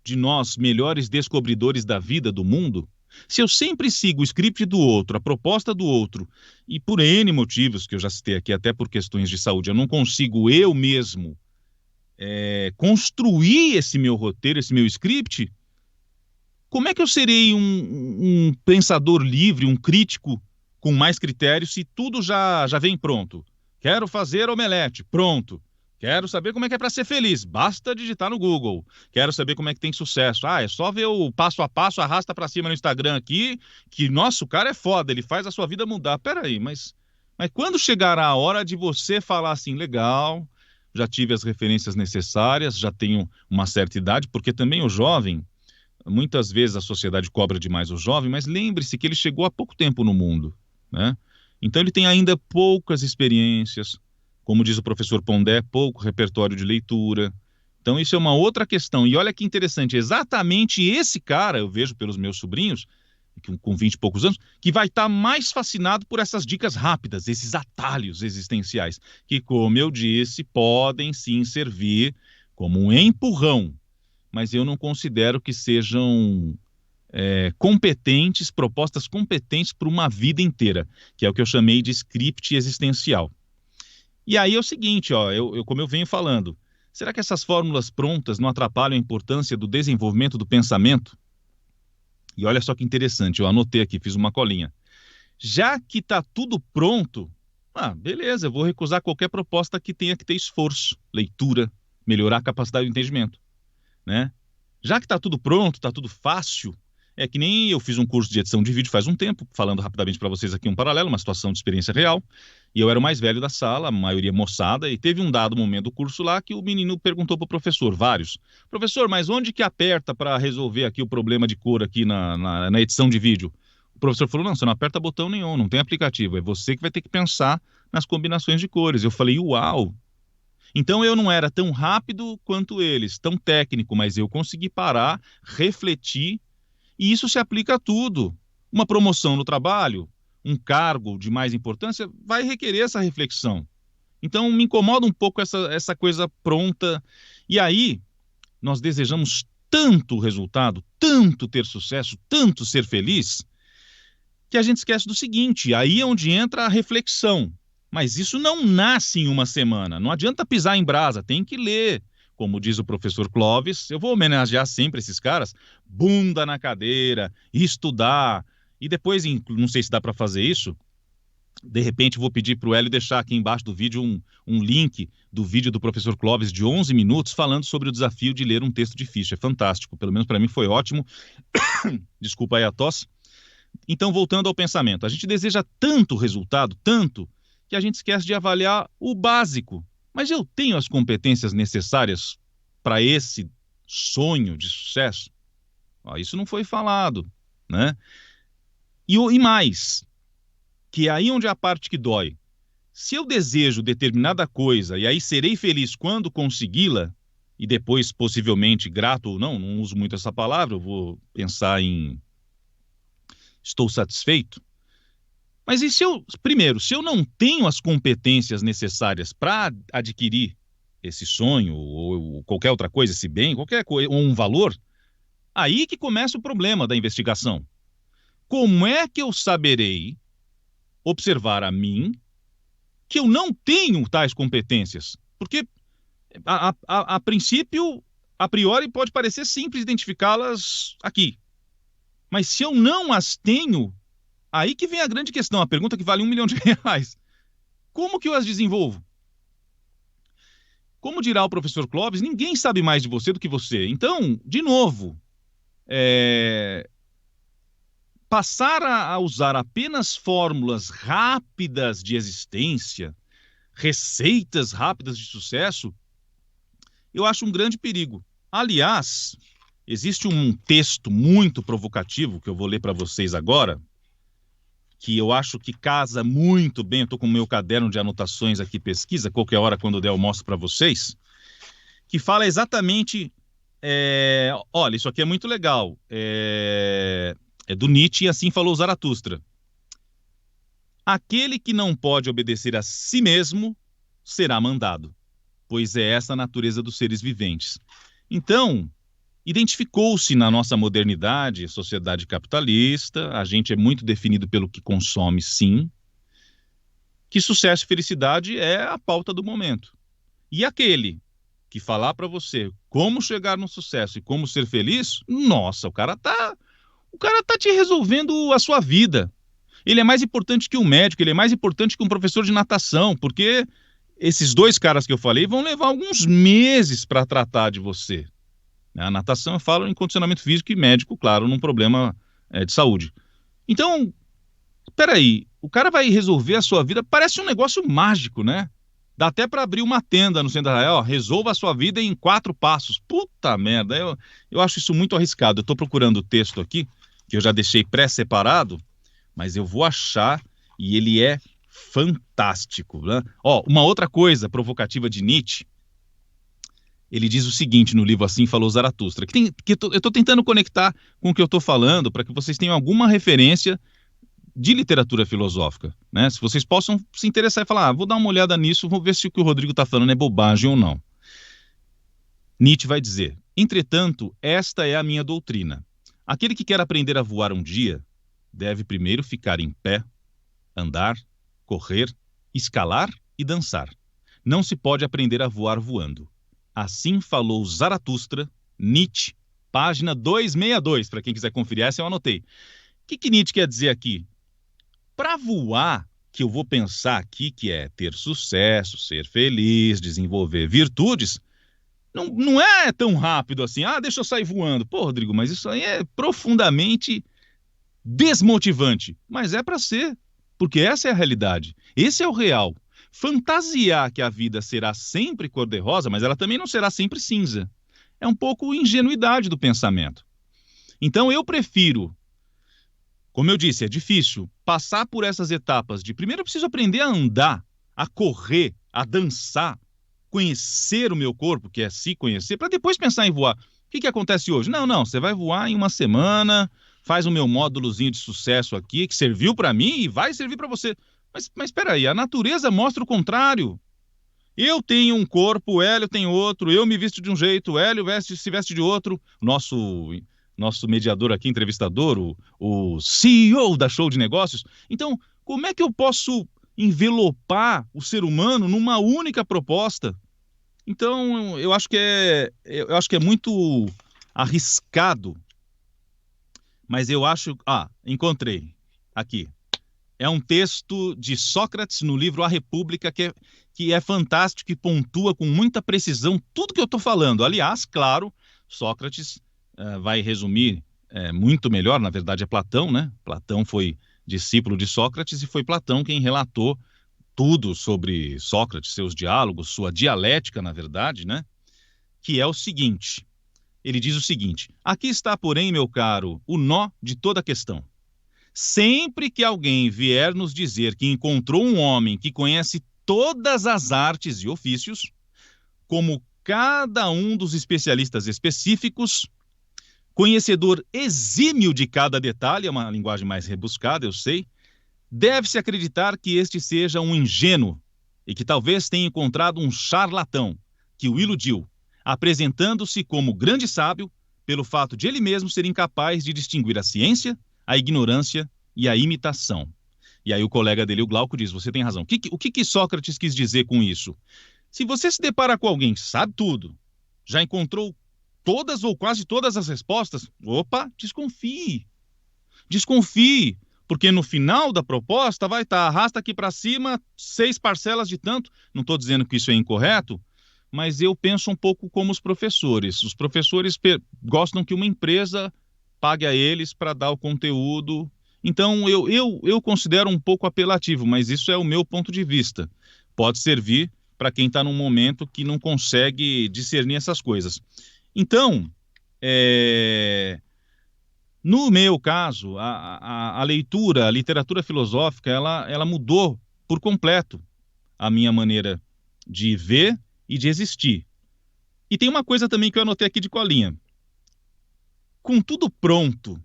de nós melhores descobridores da vida, do mundo? Se eu sempre sigo o script do outro, a proposta do outro, e por N motivos que eu já citei aqui, até por questões de saúde, eu não consigo eu mesmo construir esse meu roteiro, esse meu script, como é que eu serei um pensador livre, um crítico com mais critérios, se tudo já vem pronto? Quero fazer omelete, pronto. Quero saber como é que é para ser feliz. Basta digitar no Google. Quero saber como é que tem sucesso. É só ver o passo a passo, arrasta para cima no Instagram aqui, que, nossa, o cara é foda, ele faz a sua vida mudar. Peraí, mas quando chegará a hora de você falar assim, legal, já tive as referências necessárias, já tenho uma certa idade, porque também o jovem, muitas vezes a sociedade cobra demais o jovem, mas lembre-se que ele chegou há pouco tempo no mundo, né? Então ele tem ainda poucas experiências, como diz o professor Pondé, pouco repertório de leitura. Então isso é uma outra questão. E olha que interessante, exatamente esse cara, eu vejo pelos meus sobrinhos, com 20 e poucos anos, que vai estar mais fascinado por essas dicas rápidas, esses atalhos existenciais, que, como eu disse, podem sim servir como um empurrão, mas eu não considero que sejam competentes, propostas competentes para uma vida inteira, que é o que eu chamei de script existencial. E aí é o seguinte, ó, como eu venho falando, será que essas fórmulas prontas não atrapalham a importância do desenvolvimento do pensamento? E olha só que interessante, eu anotei aqui, fiz uma colinha. Já que está tudo pronto, beleza, eu vou recusar qualquer proposta que tenha que ter esforço, leitura, melhorar a capacidade de entendimento, né? Já que está tudo pronto, está tudo fácil, é que nem eu fiz um curso de edição de vídeo faz um tempo, falando rapidamente para vocês aqui um paralelo, uma situação de experiência real, e eu era o mais velho da sala, a maioria moçada, e teve um dado momento do curso lá que o menino perguntou para o professor, vários, professor, mas onde que aperta para resolver aqui o problema de cor aqui na edição de vídeo? O professor falou, não, você não aperta botão nenhum, não tem aplicativo, é você que vai ter que pensar nas combinações de cores. Eu falei, uau! Então eu não era tão rápido quanto eles, tão técnico, mas eu consegui parar, refletir, e isso se aplica a tudo. Uma promoção no trabalho, um cargo de mais importância, vai requerer essa reflexão. Então me incomoda um pouco essa coisa pronta. E aí nós desejamos tanto resultado, tanto ter sucesso, tanto ser feliz, que a gente esquece do seguinte, aí é onde entra a reflexão. Mas isso não nasce em uma semana, não adianta pisar em brasa, tem que ler. Como diz o professor Clóvis, eu vou homenagear sempre esses caras, bunda na cadeira, estudar, e depois, não sei se dá para fazer isso, de repente vou pedir para o Hélio deixar aqui embaixo do vídeo um link do vídeo do professor Clóvis de 11 minutos falando sobre o desafio de ler um texto de ficha. É fantástico, pelo menos para mim foi ótimo. Desculpa aí a tosse. Então, voltando ao pensamento, a gente deseja tanto resultado, tanto, que a gente esquece de avaliar o básico. Mas eu tenho as competências necessárias para esse sonho de sucesso? Isso não foi falado, né? E mais, que é aí onde é a parte que dói. Se eu desejo determinada coisa e aí serei feliz quando consegui-la, e depois possivelmente grato ou não uso muito essa palavra, eu vou pensar em estou satisfeito. Mas e se eu não tenho as competências necessárias para adquirir esse sonho ou qualquer outra coisa, esse bem, qualquer coisa, ou um valor, aí que começa o problema da investigação. Como é que eu saberei observar a mim que eu não tenho tais competências? Porque a princípio, a priori, pode parecer simples identificá-las aqui. Mas se eu não as tenho, aí que vem a grande questão, a pergunta que vale R$1 milhão. Como que eu as desenvolvo? Como dirá o professor Clóvis, ninguém sabe mais de você do que você. Então, de novo, passar a usar apenas fórmulas rápidas de existência, receitas rápidas de sucesso, eu acho um grande perigo. Aliás, existe um texto muito provocativo que eu vou ler para vocês agora, que eu acho que casa muito bem, eu estou com o meu caderno de anotações aqui, pesquisa, qualquer hora quando der eu mostro para vocês, que fala exatamente, olha, isso aqui é muito legal, é do Nietzsche, e assim falou Zaratustra. Aquele que não pode obedecer a si mesmo será mandado, pois é essa a natureza dos seres viventes. Então, identificou-se na nossa modernidade, sociedade capitalista, a gente é muito definido pelo que consome, sim, que sucesso e felicidade é a pauta do momento. E aquele que falar para você como chegar no sucesso e como ser feliz, nossa, o cara tá te resolvendo a sua vida. Ele é mais importante que um médico, ele é mais importante que um professor de natação, porque esses 2 caras que eu falei vão levar alguns meses para tratar de você. A natação eu falo em condicionamento físico e médico, claro, num problema de saúde. Então, peraí, o cara vai resolver a sua vida, parece um negócio mágico, né? Dá até para abrir uma tenda no centro da Israel, resolva a sua vida em 4 passos. Puta merda, eu acho isso muito arriscado. Eu estou procurando o texto aqui, que eu já deixei pré-separado, mas eu vou achar, e ele é fantástico, né? Uma outra coisa provocativa de Nietzsche, ele diz o seguinte no livro Assim Falou Zaratustra, eu estou tentando conectar com o que eu estou falando para que vocês tenham alguma referência de literatura filosófica, né? Se vocês possam se interessar e falar, vou dar uma olhada nisso, vou ver se o que o Rodrigo está falando é bobagem ou não. Nietzsche vai dizer, entretanto, esta é a minha doutrina. Aquele que quer aprender a voar um dia, deve primeiro ficar em pé, andar, correr, escalar e dançar. Não se pode aprender a voar voando. Assim falou Zaratustra, Nietzsche, página 262, para quem quiser conferir, essa eu anotei. O que Nietzsche quer dizer aqui? Para voar, que eu vou pensar aqui que é ter sucesso, ser feliz, desenvolver virtudes, não é tão rápido assim, deixa eu sair voando. Pô, Rodrigo, mas isso aí é profundamente desmotivante. Mas é para ser, porque essa é a realidade, esse é o real. Fantasiar que a vida será sempre cor-de-rosa, mas ela também não será sempre cinza. É um pouco ingenuidade do pensamento. Então eu prefiro, como eu disse, é difícil passar por essas etapas de primeiro eu preciso aprender a andar, a correr, a dançar, conhecer o meu corpo, que é se conhecer, para depois pensar em voar. O que acontece hoje? Não, você vai voar em uma semana, faz o meu módulozinho de sucesso aqui, que serviu para mim e vai servir para você. Mas espera aí, a natureza mostra o contrário. Eu tenho um corpo, o Hélio tem outro, eu me visto de um jeito, o Hélio se veste de outro. Nosso mediador aqui, entrevistador, o CEO da Show de Negócios. Então, como é que eu posso envelopar o ser humano numa única proposta? Então, eu acho que é muito arriscado, mas eu acho... encontrei aqui. É um texto de Sócrates no livro A República, que é fantástico e pontua com muita precisão tudo que eu estou falando. Aliás, claro, Sócrates vai resumir muito melhor, na verdade é Platão, né? Platão foi discípulo de Sócrates e foi Platão quem relatou tudo sobre Sócrates, seus diálogos, sua dialética, na verdade, né? Que é o seguinte, ele diz o seguinte, aqui está, porém, meu caro, o nó de toda a questão. Sempre que alguém vier nos dizer que encontrou um homem que conhece todas as artes e ofícios, como cada um dos especialistas específicos, conhecedor exímio de cada detalhe, é uma linguagem mais rebuscada, eu sei, deve-se acreditar que este seja um ingênuo e que talvez tenha encontrado um charlatão que o iludiu, apresentando-se como grande sábio pelo fato de ele mesmo ser incapaz de distinguir a ciência, a ignorância e a imitação. E aí o colega dele, o Glauco, diz, você tem razão. O que Sócrates quis dizer com isso? Se você se depara com alguém que sabe tudo, já encontrou todas ou quase todas as respostas, desconfie. Desconfie, porque no final da proposta vai estar, arrasta aqui para cima 6 parcelas de tanto. Não estou dizendo que isso é incorreto, mas eu penso um pouco como os professores. Os professores gostam que uma empresa pague a eles para dar o conteúdo. Então, eu considero um pouco apelativo, mas isso é o meu ponto de vista. Pode servir para quem está num momento que não consegue discernir essas coisas. Então, no meu caso, a leitura, a literatura filosófica, ela mudou por completo a minha maneira de ver e de existir. E tem uma coisa também que eu anotei aqui de colinha. Com tudo pronto,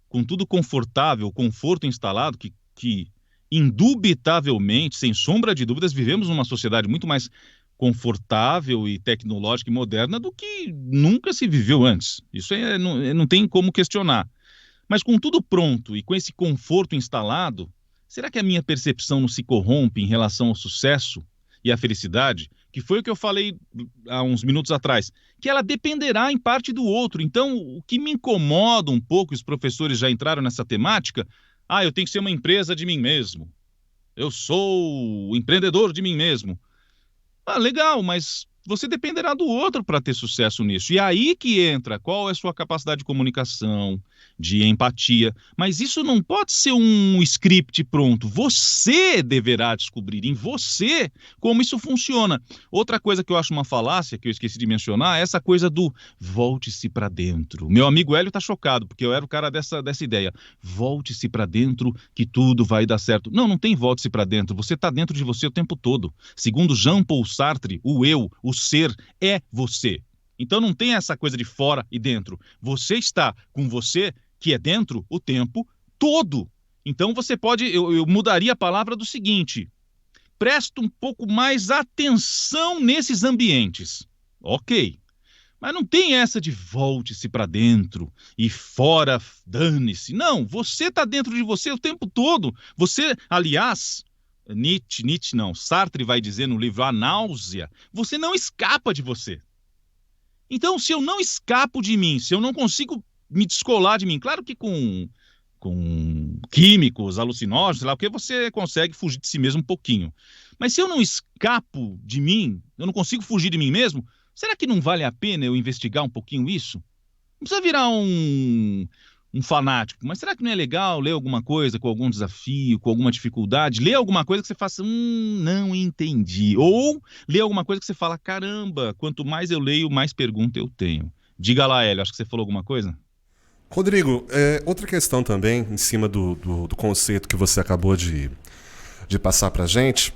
com tudo confortável, conforto instalado, que indubitavelmente, sem sombra de dúvidas, vivemos numa sociedade muito mais confortável e tecnológica e moderna do que nunca se viveu antes. Isso não tem como questionar. Mas com tudo pronto e com esse conforto instalado, será que a minha percepção não se corrompe em relação ao sucesso e à felicidade? Que foi o que eu falei há uns minutos atrás, que ela dependerá em parte do outro. Então, o que me incomoda um pouco, os professores já entraram nessa temática, eu tenho que ser uma empresa de mim mesmo. Eu sou o empreendedor de mim mesmo. Ah, legal, mas você dependerá do outro para ter sucesso nisso. E aí que entra qual é a sua capacidade de comunicação, de empatia. Mas isso não pode ser um script pronto. Você deverá descobrir em você como isso funciona. Outra coisa que eu acho uma falácia, que eu esqueci de mencionar, é essa coisa do volte-se para dentro. Meu amigo Hélio tá chocado, porque eu era o cara dessa ideia. Volte-se para dentro que tudo vai dar certo. Não, não tem volte-se para dentro. Você está dentro de você o tempo todo. Segundo Jean-Paul Sartre, o eu, o ser, é você. Então não tem essa coisa de fora e dentro. Você está com você, que é dentro, o tempo todo. Então você pode, eu mudaria a palavra do seguinte: presta um pouco mais atenção nesses ambientes. Ok. Mas não tem essa de volte-se para dentro e fora dane-se. Não, você está dentro de você o tempo todo. Você, aliás, Nietzsche não, Sartre vai dizer no livro A Náusea, você não escapa de você. Então, se eu não escapo de mim, se eu não consigo me descolar de mim, claro que com químicos, alucinógenos, sei lá, porque você consegue fugir de si mesmo um pouquinho. Mas se eu não escapo de mim, eu não consigo fugir de mim mesmo, será que não vale a pena eu investigar um pouquinho isso? Não precisa virar um fanático, mas será que não é legal ler alguma coisa com algum desafio, com alguma dificuldade? Ler alguma coisa que você faça, não entendi. Ou ler alguma coisa que você fala, caramba, quanto mais eu leio, mais pergunta eu tenho. Diga lá, Hélio, acho que você falou alguma coisa? Rodrigo, outra questão também, em cima do conceito que você acabou de passar para a gente,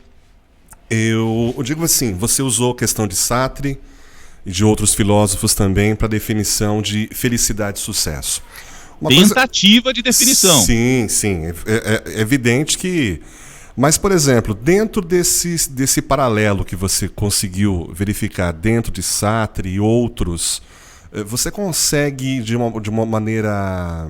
eu digo assim, você usou a questão de Sartre e de outros filósofos também para definição de felicidade e sucesso. Tentativa de definição. Sim, sim. É evidente que... Mas, por exemplo, dentro desse paralelo que você conseguiu verificar dentro de Sartre e outros, você consegue, de uma maneira...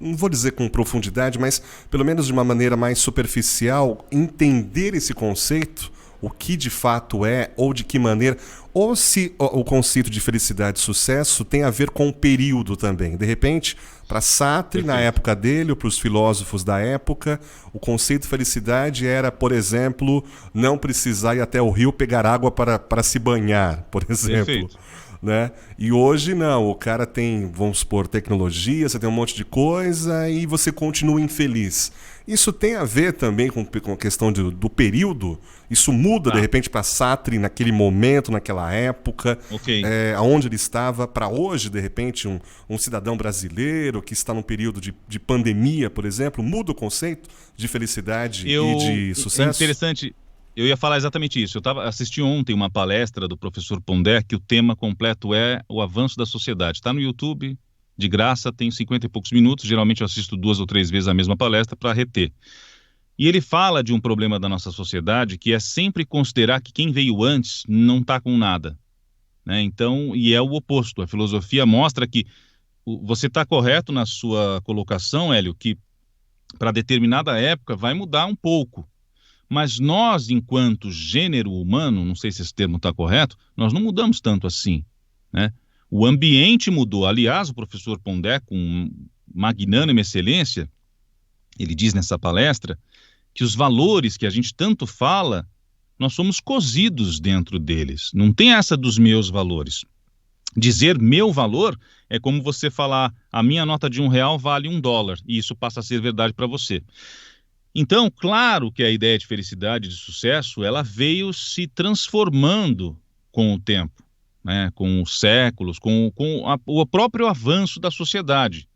Não vou dizer com profundidade, mas pelo menos de uma maneira mais superficial, entender esse conceito, o que de fato é, ou de que maneira, ou se o conceito de felicidade e sucesso tem a ver com o período também. De repente, para Sartre, na época dele, ou para os filósofos da época, o conceito de felicidade era, por exemplo, não precisar ir até o rio pegar água para se banhar, por exemplo. Perfeito. Né? E hoje não, o cara tem, vamos supor, tecnologia, você tem um monte de coisa e você continua infeliz. Isso tem a ver também com a questão do período? Isso muda, de repente, para Sartre naquele momento, naquela época, aonde ele estava, para hoje, de repente, um cidadão brasileiro que está num período de pandemia, por exemplo, muda o conceito de felicidade e de sucesso? É interessante. Eu ia falar exatamente isso. Assisti ontem uma palestra do professor Pondé, que o tema completo é o avanço da sociedade. Está no YouTube, de graça, tem 50 e poucos minutos. Geralmente eu assisto 2 ou 3 vezes a mesma palestra para reter. E ele fala de um problema da nossa sociedade que é sempre considerar que quem veio antes não está com nada, né? Então, e é o oposto. A filosofia mostra que você está correto na sua colocação, Hélio, que para determinada época vai mudar um pouco. Mas nós, enquanto gênero humano, não sei se esse termo está correto, nós não mudamos tanto assim, né? O ambiente mudou. Aliás, o professor Pondé, com magnânima excelência, ele diz nessa palestra que os valores que a gente tanto fala, nós somos cozidos dentro deles. Não tem essa dos meus valores. Dizer meu valor é como você falar a minha nota de R$1 vale $1, e isso passa a ser verdade para você. Então, claro que a ideia de felicidade, de sucesso, ela veio se transformando com o tempo, né? Com os séculos, com o próprio avanço da sociedade.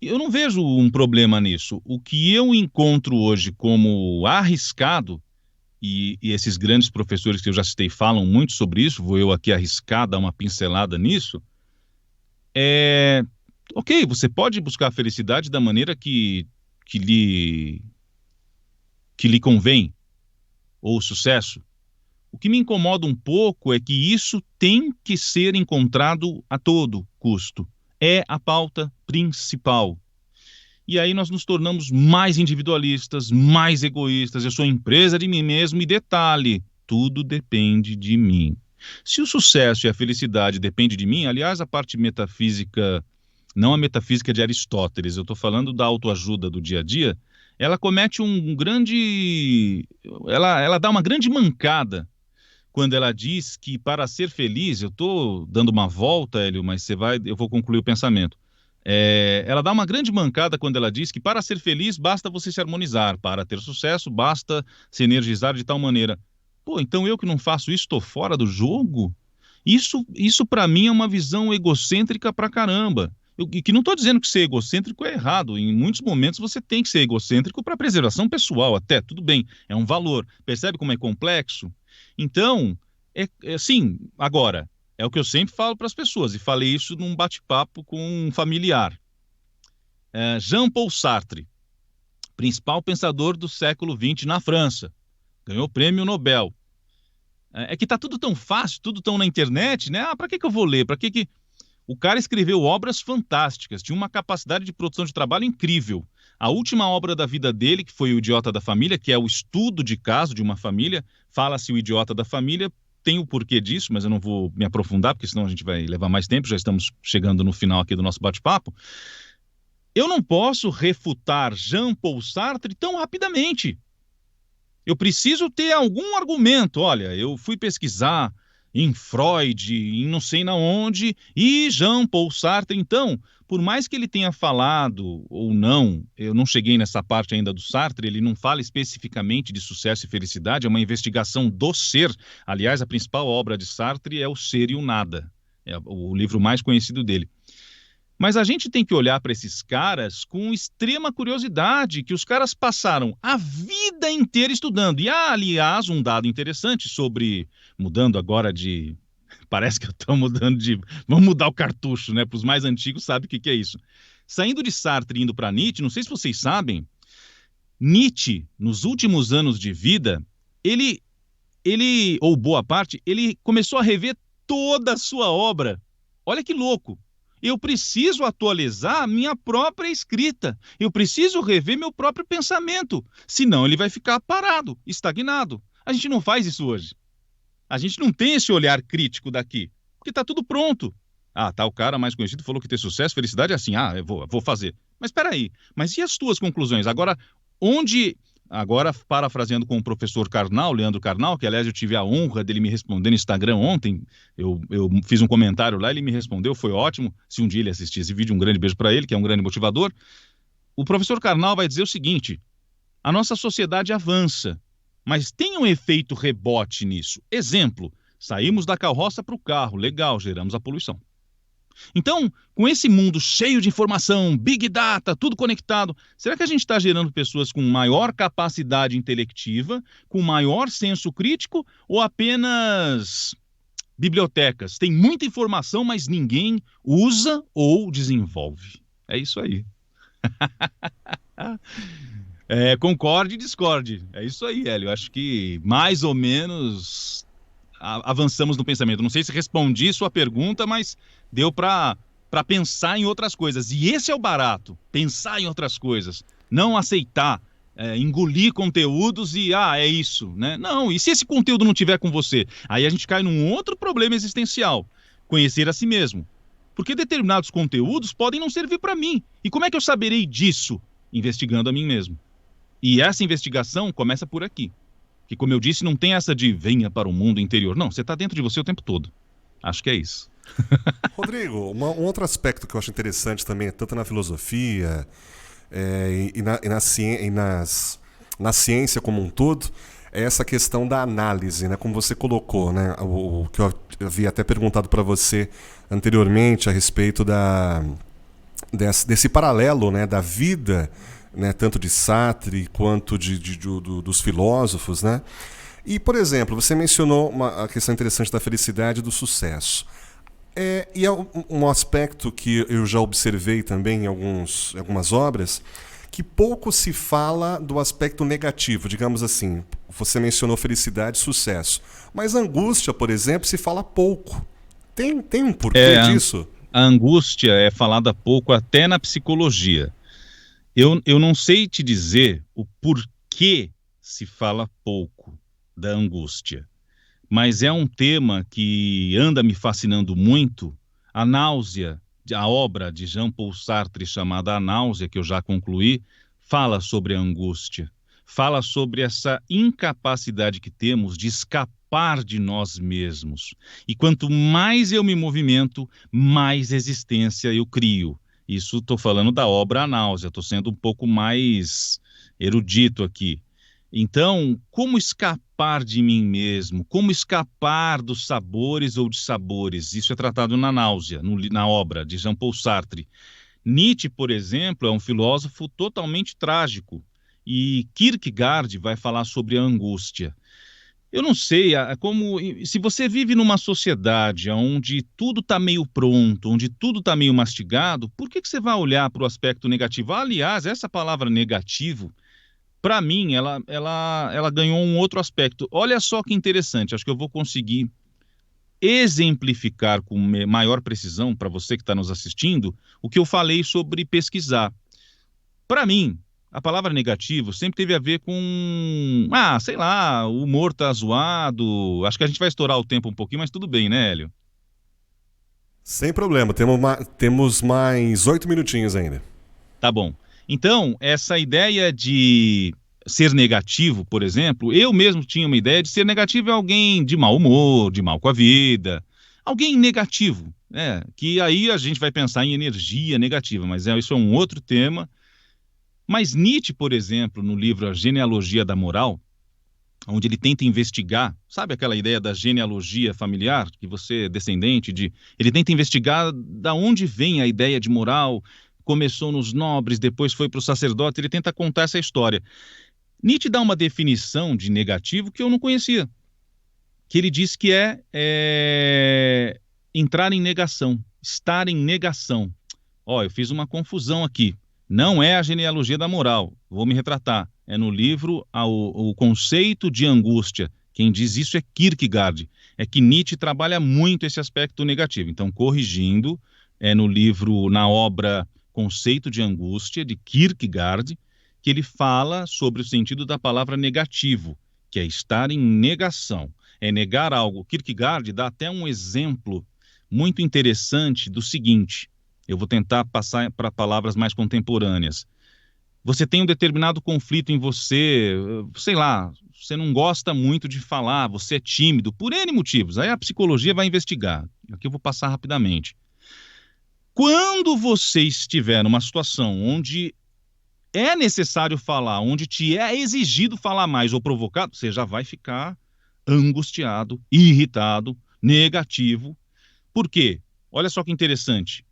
Eu não vejo um problema nisso. O que eu encontro hoje como arriscado, e esses grandes professores que eu já citei falam muito sobre isso, vou eu aqui arriscar, dar uma pincelada nisso, ok, você pode buscar a felicidade da maneira que lhe convém, ou o sucesso. O que me incomoda um pouco é que isso tem que ser encontrado a todo custo. É a pauta principal. E aí nós nos tornamos mais individualistas, mais egoístas. Eu sou empresa de mim mesmo e detalhe, tudo depende de mim. Se o sucesso e a felicidade dependem de mim, aliás, a parte metafísica, não a metafísica de Aristóteles, eu estou falando da autoajuda do dia a dia, ela comete ela dá uma grande mancada quando ela diz que para ser feliz, eu estou dando uma volta, Hélio, mas eu vou concluir o pensamento. Ela dá uma grande mancada quando ela diz que para ser feliz basta você se harmonizar, para ter sucesso basta se energizar de tal maneira. Pô, então eu que não faço isso estou fora do jogo? Isso para mim é uma visão egocêntrica pra caramba. E que não estou dizendo que ser egocêntrico é errado. Em muitos momentos você tem que ser egocêntrico para preservação pessoal, até, tudo bem, é um valor. Percebe como é complexo? Então, assim, agora, é o que eu sempre falo para as pessoas, e falei isso num bate-papo com um familiar. Jean-Paul Sartre, principal pensador do século XX na França, ganhou o prêmio Nobel. É que tá tudo tão fácil, tudo tão na internet, né? Para que eu vou ler? Para que... O cara escreveu obras fantásticas, tinha uma capacidade de produção de trabalho incrível. A última obra da vida dele, que foi O Idiota da Família, que é o estudo de caso de uma família, fala-se o idiota da família, tem o porquê disso, mas eu não vou me aprofundar, porque senão a gente vai levar mais tempo, já estamos chegando no final aqui do nosso bate-papo. Eu não posso refutar Jean-Paul Sartre tão rapidamente. Eu preciso ter algum argumento. Olha, eu fui pesquisar em Freud, em não sei na onde, e Jean-Paul Sartre. Então, por mais que ele tenha falado ou não, eu não cheguei nessa parte ainda do Sartre, ele não fala especificamente de sucesso e felicidade, é uma investigação do ser. Aliás, a principal obra de Sartre é O Ser e o Nada, é o livro mais conhecido dele. Mas a gente tem que olhar para esses caras com extrema curiosidade, que os caras passaram a vida inteira estudando. E há, aliás, um dado interessante sobre, mudando agora de... Parece que eu estou mudando de... Vamos mudar o cartucho, né? Para os mais antigos sabem o que é isso. Saindo de Sartre e indo para Nietzsche, não sei se vocês sabem, Nietzsche, nos últimos anos de vida, ele, ou boa parte, ele começou a rever toda a sua obra. Olha que louco! Eu preciso atualizar minha própria escrita. Eu preciso rever meu próprio pensamento. Senão ele vai ficar parado, estagnado. A gente não faz isso hoje. A gente não tem esse olhar crítico daqui. Porque está tudo pronto. Tá, o cara mais conhecido falou que ter sucesso, felicidade é assim. Eu vou fazer. Mas espera aí. Mas e as tuas conclusões? Agora, parafraseando com o professor Karnal, Leandro Karnal, que aliás eu tive a honra dele me responder no Instagram ontem, eu fiz um comentário lá, ele me respondeu, foi ótimo. Se um dia ele assistir esse vídeo, um grande beijo para ele, que é um grande motivador. O professor Karnal vai dizer o seguinte: a nossa sociedade avança, mas tem um efeito rebote nisso. Exemplo, saímos da carroça para o carro, legal, geramos a poluição. Então, com esse mundo cheio de informação, big data, tudo conectado, será que a gente está gerando pessoas com maior capacidade intelectiva, com maior senso crítico, ou apenas bibliotecas? Tem muita informação, mas ninguém usa ou desenvolve. É isso aí. Concorde e discorde. É isso aí, Hélio. Acho que mais ou menos avançamos no pensamento. Não sei se respondi sua pergunta, mas deu para pensar em outras coisas. E esse é o barato, pensar em outras coisas. Não aceitar, engolir conteúdos e, é isso, né? Não, e se esse conteúdo não tiver com você? Aí a gente cai num outro problema existencial, conhecer a si mesmo. Porque determinados conteúdos podem não servir para mim. E como é que eu saberei disso? Investigando a mim mesmo. E essa investigação começa por aqui. Que, como eu disse, não tem essa de venha para o mundo interior. Não, você está dentro de você o tempo todo. Acho que é isso. Rodrigo, um outro aspecto que eu acho interessante também, tanto na filosofia na ciência como um todo, é essa questão da análise, né? Como você colocou, né? O que eu havia até perguntado para você anteriormente a respeito desse paralelo, né? Da vida, né? Tanto de Sartre quanto dos filósofos, né? E, por exemplo, você mencionou a questão interessante da felicidade e do sucesso. E é um aspecto que eu já observei também em algumas obras, que pouco se fala do aspecto negativo, digamos assim. Você mencionou felicidade e sucesso. Mas angústia, por exemplo, se fala pouco. Tem um porquê disso? A angústia é falada pouco até na psicologia. Eu não sei te dizer o porquê se fala pouco da angústia, mas é um tema que anda me fascinando muito. A Náusea, a obra de Jean-Paul Sartre chamada A Náusea, que eu já concluí, fala sobre a angústia, fala sobre essa incapacidade que temos de escapar escapar de nós mesmos. E quanto mais eu me movimento, mais resistência eu crio. Isso estou falando da obra A Náusea, estou sendo um pouco mais erudito aqui. Então, como escapar de mim mesmo? Como escapar dos sabores ou dissabores? Isso é tratado na Náusea, na obra de Jean-Paul Sartre. Nietzsche, por exemplo, é um filósofo totalmente trágico. E Kierkegaard vai falar sobre a angústia. Eu não sei, se você vive numa sociedade onde tudo está meio pronto, onde tudo está meio mastigado, por que você vai olhar para o aspecto negativo? Aliás, essa palavra negativo, para mim, ela ganhou um outro aspecto. Olha só que interessante, acho que eu vou conseguir exemplificar com maior precisão para você que está nos assistindo o que eu falei sobre pesquisar. Para mim, a palavra negativo sempre teve a ver com, sei lá, o humor tá zoado. Acho que a gente vai estourar o tempo um pouquinho, mas tudo bem, né, Hélio? Sem problema, temos mais 8 minutinhos ainda. Tá bom. Então, essa ideia de ser negativo, por exemplo, eu mesmo tinha uma ideia de ser negativo é alguém de mau humor, de mal com a vida. Alguém negativo, né? Que aí a gente vai pensar em energia negativa, mas isso é um outro tema. Mas Nietzsche, por exemplo, no livro A Genealogia da Moral, onde ele tenta investigar, sabe aquela ideia da genealogia familiar, que você é descendente de... Ele tenta investigar da onde vem a ideia de moral, começou nos nobres, depois foi para o sacerdote, ele tenta contar essa história. Nietzsche dá uma definição de negativo que eu não conhecia, que ele diz que é entrar em negação, estar em negação. Eu fiz uma confusão aqui. Não é a genealogia da moral, vou me retratar. É no livro o conceito de angústia. Quem diz isso é Kierkegaard. É que Nietzsche trabalha muito esse aspecto negativo. Então, corrigindo, é no livro, na obra Conceito de Angústia, de Kierkegaard, que ele fala sobre o sentido da palavra negativo, que é estar em negação, é negar algo. Kierkegaard dá até um exemplo muito interessante do seguinte: eu vou tentar passar para palavras mais contemporâneas. Você tem um determinado conflito em você, sei lá, você não gosta muito de falar, você é tímido, por N motivos. Aí a psicologia vai investigar. Aqui eu vou passar rapidamente. Quando você estiver numa situação onde é necessário falar, onde te é exigido falar mais ou provocado, você já vai ficar angustiado, irritado, negativo. Por quê? Olha só que interessante.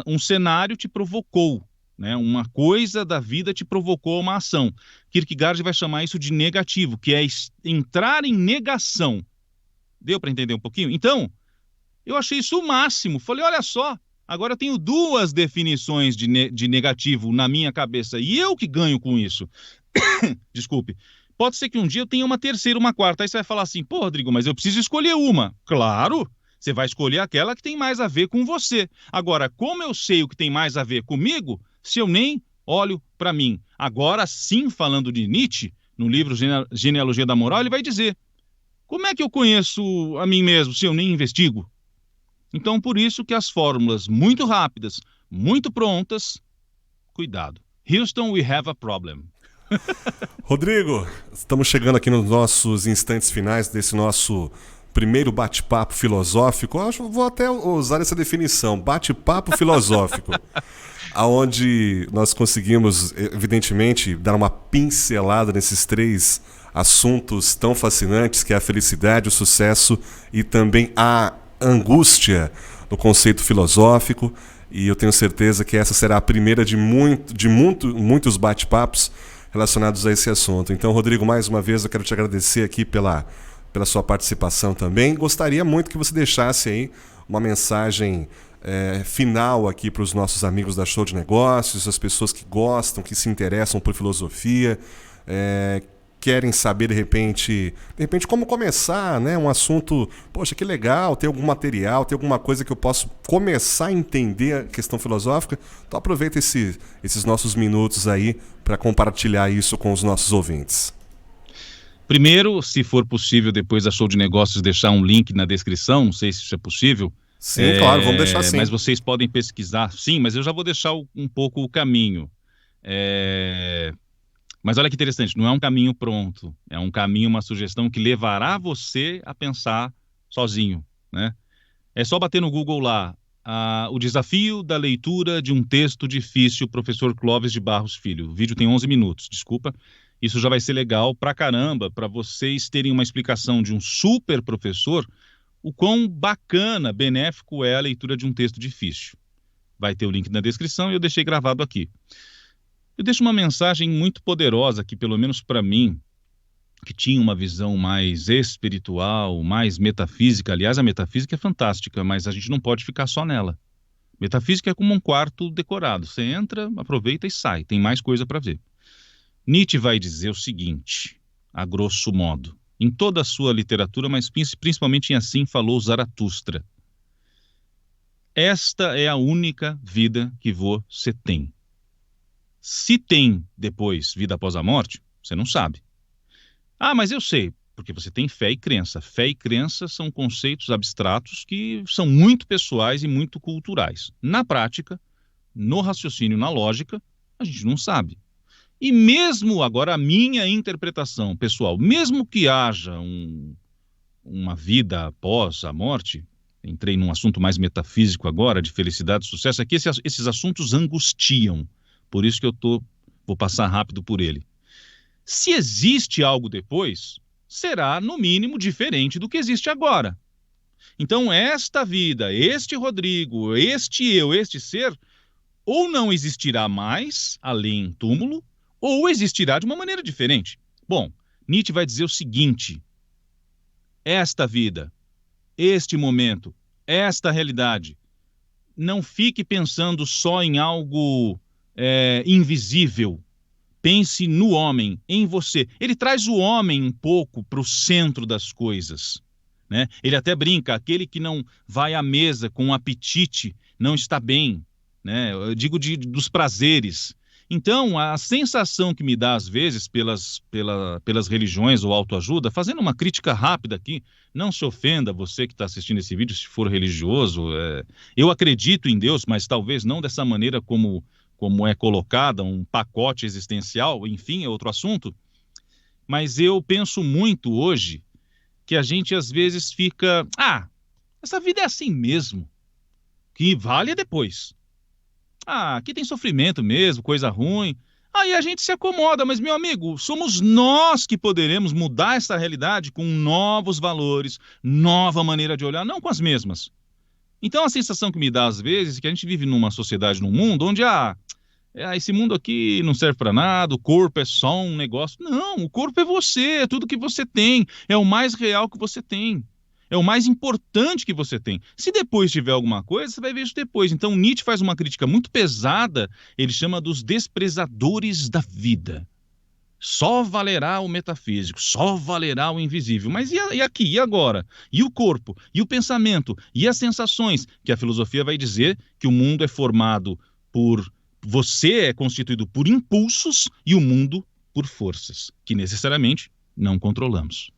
Um cenário te provocou, né? Uma coisa da vida te provocou uma ação. Kierkegaard vai chamar isso de negativo, que é entrar em negação. Deu para entender um pouquinho? Então, eu achei isso o máximo. Falei, olha só, agora eu tenho duas definições de negativo na minha cabeça e eu que ganho com isso. Desculpe. Pode ser que um dia eu tenha uma terceira, uma quarta. Aí você vai falar assim, pô, Rodrigo, mas eu preciso escolher uma. Claro! Você vai escolher aquela que tem mais a ver com você. Agora, como eu sei o que tem mais a ver comigo, se eu nem olho para mim? Agora sim, falando de Nietzsche, no livro Genealogia da Moral, ele vai dizer, como é que eu conheço a mim mesmo se eu nem investigo? Então, por isso que as fórmulas muito rápidas, muito prontas, cuidado. Houston, we have a problem. Rodrigo, estamos chegando aqui nos nossos instantes finais desse nosso primeiro bate-papo filosófico. Eu acho que vou até usar essa definição, bate-papo filosófico, aonde nós conseguimos, evidentemente, dar uma pincelada nesses três assuntos tão fascinantes, que é a felicidade, o sucesso e também a angústia no conceito filosófico. E eu tenho certeza que essa será a primeira de muitos bate-papos relacionados a esse assunto. Então, Rodrigo, mais uma vez eu quero te agradecer aqui pela sua participação também. Gostaria muito que você deixasse aí uma mensagem final aqui para os nossos amigos da Show de Negócios, as pessoas que gostam, que se interessam por filosofia, querem saber de repente como começar, né? Um assunto, poxa, que legal, tem algum material, tem alguma coisa que eu posso começar a entender a questão filosófica. Então aproveita esses nossos minutos aí para compartilhar isso com os nossos ouvintes. Primeiro, se for possível, depois da Show de Negócios, deixar um link na descrição, não sei se isso é possível. Sim, claro, vamos deixar sim. Mas vocês podem pesquisar, sim, mas eu já vou deixar um pouco o caminho. Mas olha que interessante, não é um caminho pronto, é um caminho, uma sugestão que levará você a pensar sozinho, né? É só bater no Google lá, o desafio da leitura de um texto difícil, professor Clóvis de Barros Filho. O vídeo tem 11 minutos, desculpa. Isso já vai ser legal pra caramba, para vocês terem uma explicação de um super professor, o quão bacana, benéfico é a leitura de um texto difícil. Vai ter o link na descrição e eu deixei gravado aqui. Eu deixo uma mensagem muito poderosa que, pelo menos para mim, que tinha uma visão mais espiritual, mais metafísica. Aliás, a metafísica é fantástica, mas a gente não pode ficar só nela. Metafísica é como um quarto decorado. Você entra, aproveita e sai. Tem mais coisa para ver. Nietzsche vai dizer o seguinte, a grosso modo, em toda a sua literatura, mas principalmente em Assim Falou Zaratustra. Esta é a única vida que você tem. Se tem depois vida após a morte, você não sabe. Ah, mas eu sei, porque você tem fé e crença. Fé e crença são conceitos abstratos que são muito pessoais e muito culturais. Na prática, no raciocínio, na lógica, a gente não sabe. E mesmo agora, a minha interpretação pessoal, mesmo que haja uma vida após a morte, entrei num assunto mais metafísico agora, de felicidade e sucesso, é que esses assuntos angustiam. Por isso que vou passar rápido por ele. Se existe algo depois, será, no mínimo, diferente do que existe agora. Então, esta vida, este Rodrigo, este eu, este ser, ou não existirá mais, além túmulo, ou existirá de uma maneira diferente. Bom, Nietzsche vai dizer o seguinte: esta vida, este momento, esta realidade, não fique pensando só em algo invisível. Pense no homem, em você. Ele traz o homem um pouco para o centro das coisas, né? Ele até brinca, aquele que não vai à mesa com um apetite não está bem, né? Eu digo dos prazeres. Então, a sensação que me dá, às vezes, pelas religiões ou autoajuda, fazendo uma crítica rápida aqui, não se ofenda você que está assistindo esse vídeo se for religioso. Eu acredito em Deus, mas talvez não dessa maneira como é colocada, um pacote existencial, enfim, é outro assunto. Mas eu penso muito hoje que a gente às vezes fica, essa vida é assim mesmo, que vale depois. Aqui tem sofrimento mesmo, coisa ruim. Aí a gente se acomoda, mas, meu amigo, somos nós que poderemos mudar essa realidade com novos valores, nova maneira de olhar, não com as mesmas. Então a sensação que me dá às vezes é que a gente vive numa sociedade, num mundo onde esse mundo aqui não serve para nada, o corpo é só um negócio. Não, o corpo é você, é tudo que você tem, é o mais real que você tem, é o mais importante que você tem. Se depois tiver alguma coisa, você vai ver isso depois. Então Nietzsche faz uma crítica muito pesada, ele chama dos desprezadores da vida. Só valerá o metafísico, só valerá o invisível. Mas e aqui, e agora? E o corpo? E o pensamento? E as sensações? Que a filosofia vai dizer que o mundo é formado por... Você é constituído por impulsos e o mundo por forças, que necessariamente não controlamos.